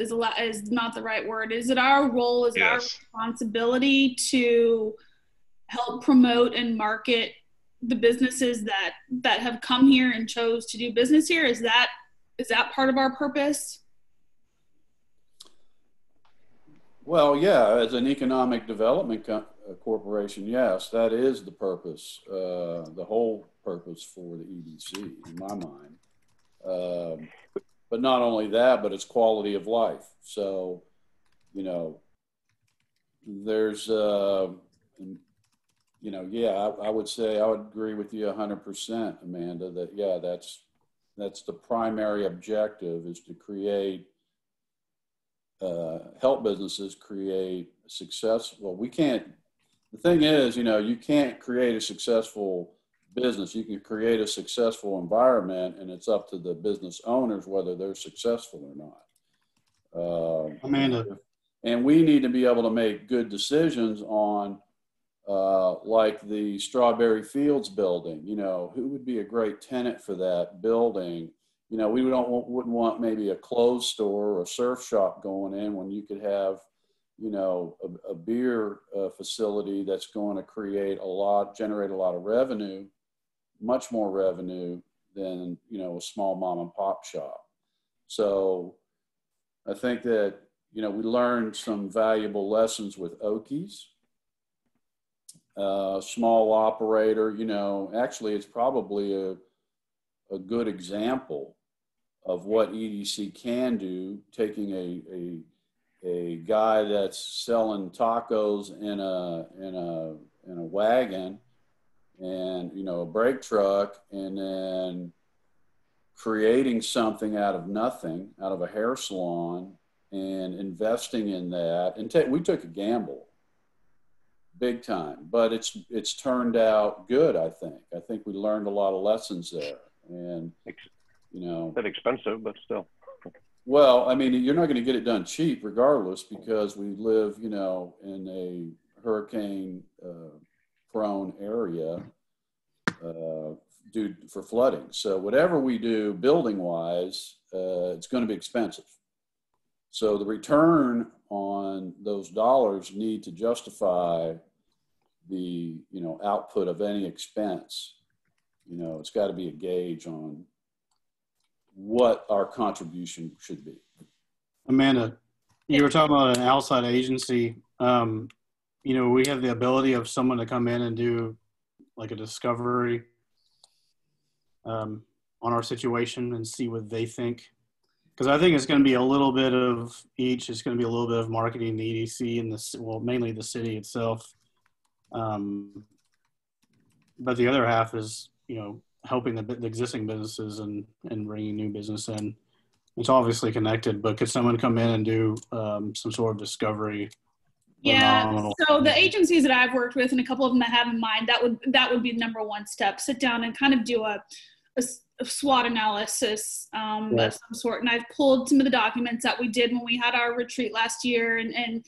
not the right word. Is it our role, is it our responsibility to help promote and market the businesses that have come here and chose to do business here? Is that part of our purpose? Well, yeah, as an economic development corporation, yes, that is the purpose, the whole purpose for the EDC, in my mind. But not only that, but it's quality of life. So, you know, there's, you know, yeah, I would say I would agree with you 100%, Amanda, that, yeah, that's the primary objective, is to create, help businesses create success. Well, we can't, the thing is, you know, you can't create a successful business. You can create a successful environment, and it's up to the business owners whether they're successful or not. Amanda. And we need to be able to make good decisions on, like the Strawberry Fields building. You know, who would be a great tenant for that building? You know, we wouldn't want maybe a clothes store or a surf shop going in when you could have, you know, a beer facility that's going to generate a lot of revenue, much more revenue than, you know, a small mom and pop shop. So I think that, you know, we learned some valuable lessons with Okies. Small operator, you know, actually it's probably a good example of what EDC can do, taking a guy that's selling tacos in a wagon and, you know, a brake truck, and then creating something out of nothing, out of a hair salon, and investing in that. And we took a gamble, big time, but it's turned out good. I think we learned a lot of lessons there, and, you know, a bit expensive, but still. Well, I mean, you're not going to get it done cheap regardless, because we live, you know, in a hurricane prone area due for flooding. So whatever we do building wise, it's going to be expensive. So the return on those dollars need to justify the, you know, output of any expense. You know, it's got to be a gauge on what our contribution should be. Amanda, you were talking about an outside agency. You know, we have the ability of someone to come in and do like a discovery on our situation and see what they think. Because I think it's going to be a little bit of each. It's going to be a little bit of marketing the EDC and mainly the city itself. But the other half is, you know, helping the existing businesses and bringing new business in. It's obviously connected, but could someone come in and do some sort of discovery? Yeah, so the agencies that I've worked with and a couple of them I have in mind, that would be the number one step. Sit down and kind of do a SWOT analysis of some sort. And I've pulled some of the documents that we did when we had our retreat last year. And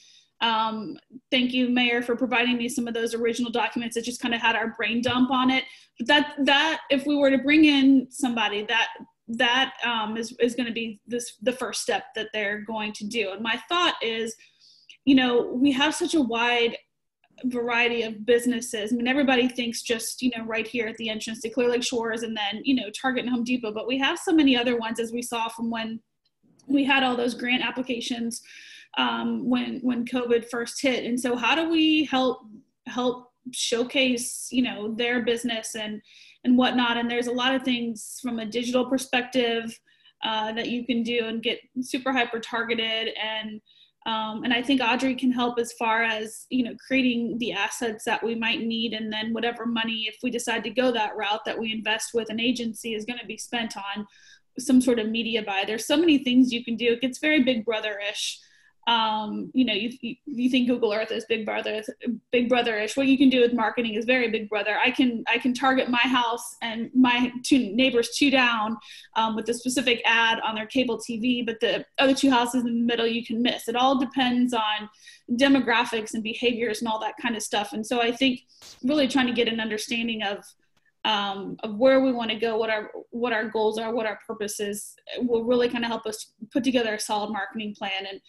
thank you, Mayor, for providing me some of those original documents that just kind of had our brain dump on it. But that if we were to bring in somebody, that is going to be the first step that they're going to do. And my thought is, you know, we have such a wide variety of businesses. I mean, everybody thinks just, you know, right here at the entrance to Clear Lake Shores and then, you know, Target and Home Depot, but we have so many other ones, as we saw from when we had all those grant applications when COVID first hit. And so how do we help showcase, you know, their business and whatnot? And there's a lot of things from a digital perspective that you can do and get super hyper targeted. And I think Audrey can help as far as, you know, creating the assets that we might need. And then whatever money, if we decide to go that route, that we invest with an agency is going to be spent on some sort of media buy. There's so many things you can do. It gets very Big Brother-ish. You know, you think Google Earth is Big Brother-ish. What you can do with marketing is very Big Brother. I can target my house and my two neighbors two down with a specific ad on their cable TV, but the other two houses in the middle you can miss. It all depends on demographics and behaviors and all that kind of stuff. And so I think really trying to get an understanding of where we want to go, what our goals are, what our purpose is, will really kind of help us put together a solid marketing plan. And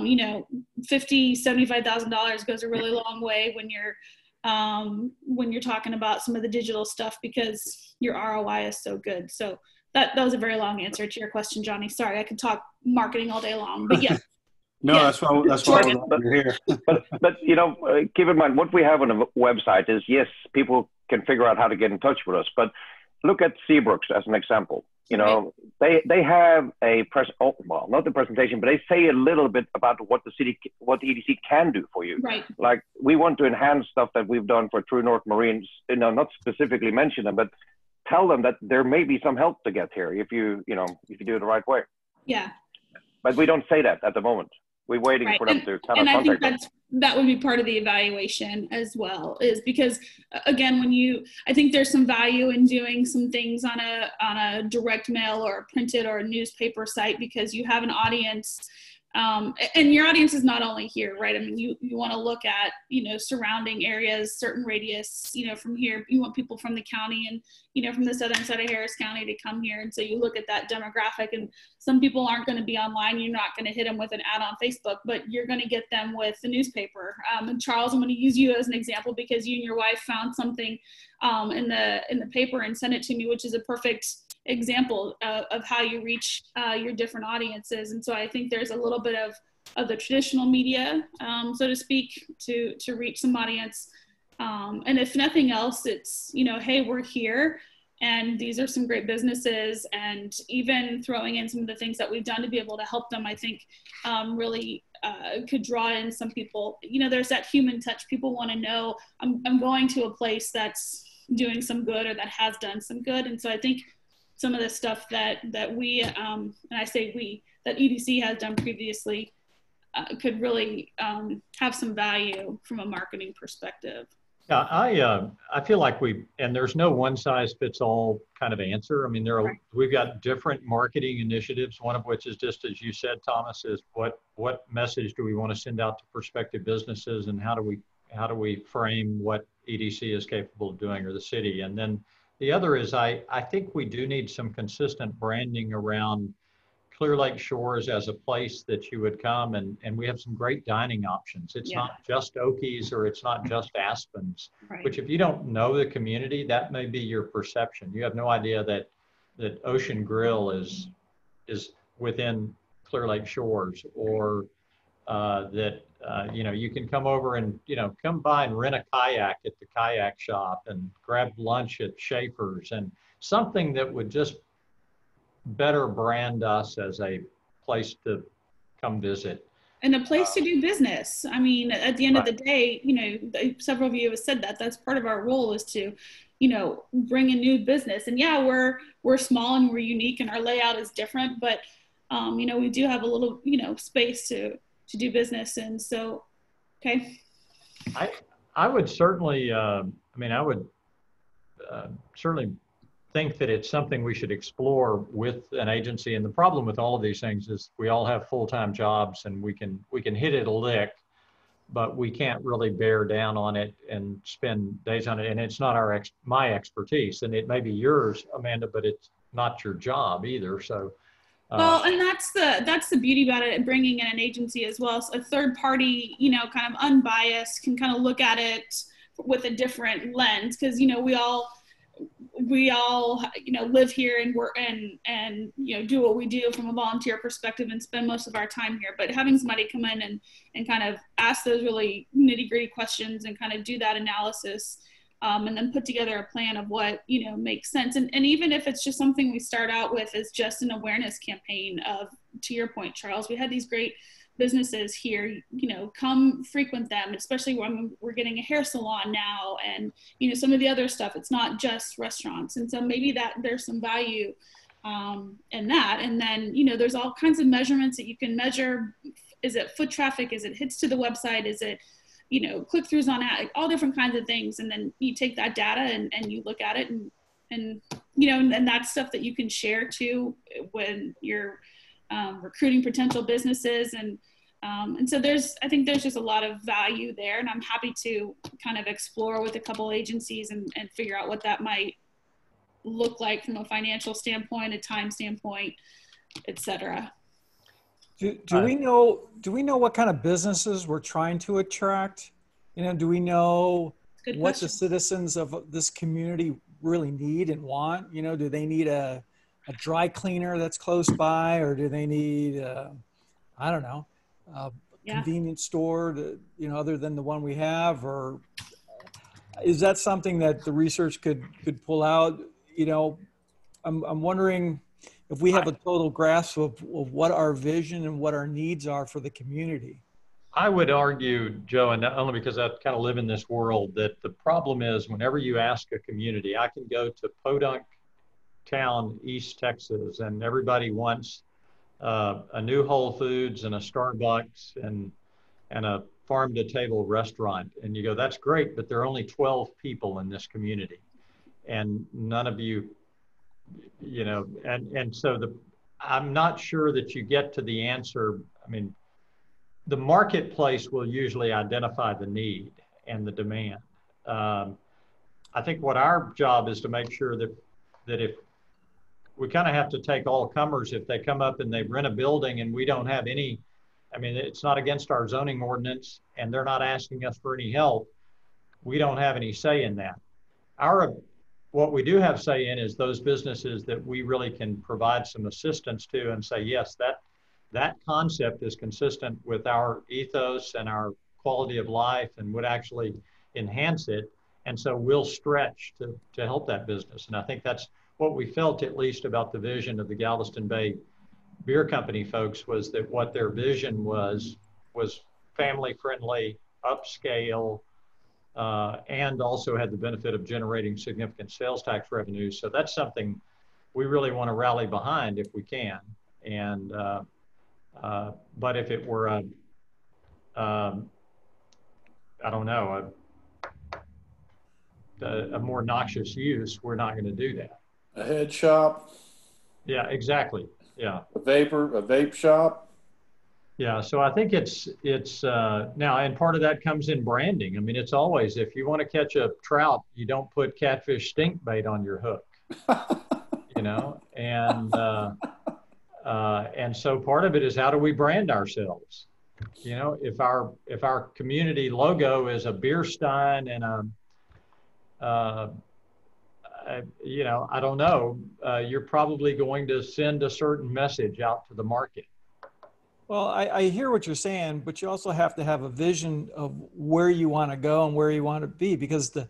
you know, $50,000-$75,000 goes a really long way when you're talking about some of the digital stuff, because your ROI is so good. So that was a very long answer to your question, Johnny. Sorry, I could talk marketing all day long, but yeah. No, yeah. that's why we're here. But you know, keep in mind what we have on the website is, yes, people can figure out how to get in touch with us, but look at Seabrooks as an example. You know, they have a not the presentation, but they say a little bit about what the EDC can do for you. Right. Like, we want to enhance stuff that we've done for True North Marines, you know, not specifically mention them, but tell them that there may be some help to get here if you do it the right way. Yeah. But we don't say that at the moment. We're waiting for them to kind of contact us. That would be part of the evaluation as well, is because again, I think there's some value in doing some things on a direct mail or a printed or a newspaper site, because you have an audience, and your audience is not only here, right? I mean, you want to look at, you know, surrounding areas, certain radius, you know, from here, you want people from the county and, you know, from the southern side of Harris County to come here. And so you look at that demographic, and some people aren't going to be online. You're not going to hit them with an ad on Facebook, but you're going to get them with the newspaper. And Charles, I'm going to use you as an example, because you and your wife found something in the paper and sent it to me, which is a perfect example of how you reach your different audiences. And so I think there's a little bit of the traditional media, so to speak, to reach some audience. And if nothing else, it's, you know, hey, we're here and these are some great businesses, and even throwing in some of the things that we've done to be able to help them, I think really could draw in some people. You know, there's that human touch. People want to know, I'm going to a place that's doing some good or that has done some good. And so I think some of the stuff that we, and I say we, that EDC has done previously could really have some value from a marketing perspective. Yeah, I feel like and there's no one size fits all kind of answer. I mean, we've got different marketing initiatives, one of which is just, as you said, Thomas, is what message do we want to send out to prospective businesses, and how do we frame what EDC is capable of doing, or the city. And then the other is I think we do need some consistent branding around Clear Lake Shores as a place that you would come, and we have some great dining options. It's not just Okies, or it's not just Aspens, which if you don't know the community, that may be your perception. You have no idea that Ocean Grill is within Clear Lake Shores, or that you know, you can come over and, you know, come by and rent a kayak at the kayak shop and grab lunch at Schaefer's, and something that would just better brand us as a place to come visit. And a place to do business. I mean, at the end of the day, you know, several of you have said that's part of our role, is to, you know, bring a new business. And yeah, we're small and we're unique and our layout is different, but you know, we do have a little, you know, space to do business. And so, okay. I would certainly, I mean, I would certainly think that it's something we should explore with an agency. And the problem with all of these things is we all have full-time jobs, and we can hit it a lick, but we can't really bear down on it and spend days on it. And it's not my expertise, and it may be yours, Amanda, but it's not your job either. So Well, and that's the beauty about it, bringing in an agency as well. So a third party, kind of unbiased, can kind of look at it with a different lens, because we all live here and work and do what we do from a volunteer perspective and spend most of our time here. But having somebody come in and kind of ask those really nitty-gritty questions and kind of do that analysis, and then put together a plan of what makes sense. And even if it's just something we start out with as just an awareness campaign of, to your point, Charles, we had these great businesses here, come frequent them, especially when we're getting a hair salon now and some of the other stuff. It's not just restaurants, and so maybe that there's some value in that. And then there's all kinds of measurements that you can measure. Is it foot traffic? Is it hits to the website? Is it click-throughs on ad, all different kinds of things. And then you take that data and you look at it and that's stuff that you can share too when you're recruiting potential businesses. And so I think there's just a lot of value there, and I'm happy to kind of explore with a couple agencies and figure out what that might look like from a financial standpoint, a time standpoint, et cetera. Do we know what kind of businesses we're trying to attract? Do we know what the citizens of this community really need and want? Do they need a dry cleaner that's close by, or do they need I don't know, a convenience store to, other than the one we have? Or is that something that the research could pull out? I'm wondering if we have a total grasp of what our vision and what our needs are for the community. I would argue, Joe, and not only because I kind of live in this world, that the problem is whenever you ask a community, I can go to Podunk Town, East Texas, and everybody wants a new Whole Foods and a Starbucks and a farm-to-table restaurant. And you go, that's great, but there are only 12 people in this community. And none of you, and so I'm not sure that you get to the answer. I mean, the marketplace will usually identify the need and the demand. I think what our job is to make sure that if we kind of have to take all comers, if they come up and they rent a building and we don't have any, it's not against our zoning ordinance and they're not asking us for any help, we don't have any say in that. What we do have say in is those businesses that we really can provide some assistance to and say, yes, that concept is consistent with our ethos and our quality of life and would actually enhance it. And so we'll stretch to help that business. And I think that's what we felt, at least, about the vision of the Galveston Bay Beer Company folks, was that what their vision was family friendly, upscale, and also had the benefit of generating significant sales tax revenues. So that's something we really want to rally behind if we can. And but if it were I don't know, a more noxious use, we're not going to do that. A head shop. Yeah, exactly. Yeah. A vape shop. Yeah, so I think it's now, and part of that comes in branding. It's always, if you want to catch a trout, you don't put catfish stink bait on your hook, and so part of it is, how do we brand ourselves? If our community logo is a beer stein and I don't know, you're probably going to send a certain message out to the market. Well, I hear what you're saying, but you also have to have a vision of where you want to go and where you want to be, because the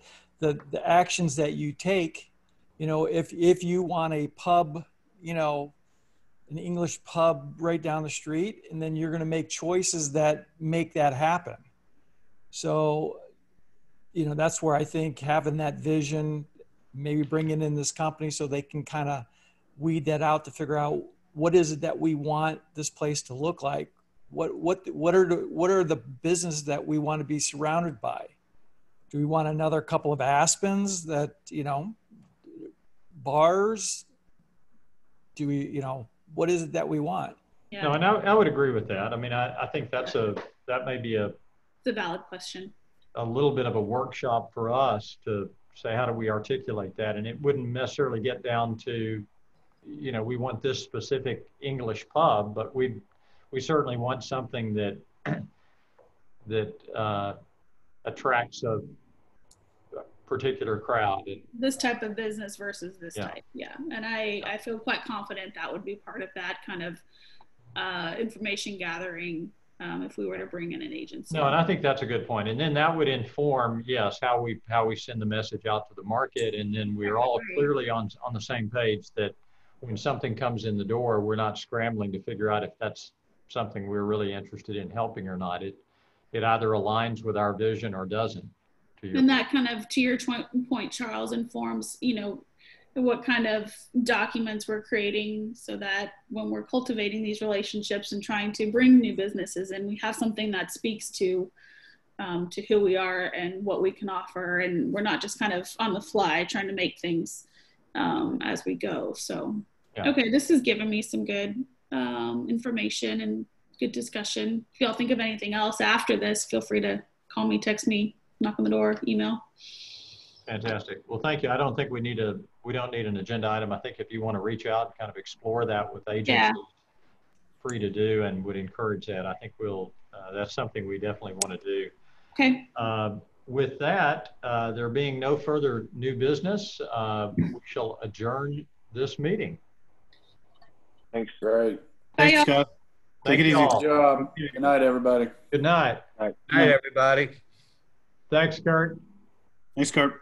actions that you take, if you want a pub, an English pub right down the street, and then you're going to make choices that make that happen. So, that's where I think having that vision, maybe bringing in this company so they can kind of weed that out to figure out what is it that we want this place to look like? What are the businesses that we want to be surrounded by? Do we want another couple of Aspens that, bars? Do we, what is it that we want? Yeah. No, and I would agree with that. I think that may be it's a valid question. A little bit of a workshop for us to say, how do we articulate that? And it wouldn't necessarily get down to, you know, we want this specific English pub, but we certainly want something that that attracts a particular crowd. This type of business versus this Yeah. type, yeah. And I feel quite confident that would be part of that kind of information gathering if we were to bring in an agency. No, and I think that's a good point. And then that would inform, yes, how we send the message out to the market, and then we're all clearly on the same page that when something comes in the door, we're not scrambling to figure out if that's something we're really interested in helping or not. It either aligns with our vision or doesn't. And that kind of, to your point, Charles, informs, you know, what kind of documents we're creating so that when we're cultivating these relationships and trying to bring new businesses in, we have something that speaks to who we are and what we can offer. And we're not just kind of on the fly trying to make things as we go. So, yeah. Okay, this has given me some good information and good discussion. If y'all think of anything else after this, feel free to call me, text me, knock on the door, email. Fantastic. Well, thank you. I don't think we don't need an agenda item. I think if you want to reach out and kind of explore that with agencies, free to do, and would encourage that. I think that's something we definitely want to do. Okay. With that, there being no further new business, we shall adjourn this meeting. Thanks. Great. Thanks, Scott. Take it easy. Good job. Good night, everybody. Good night. Good night, everybody. Thanks, Kurt. Thanks, Kurt.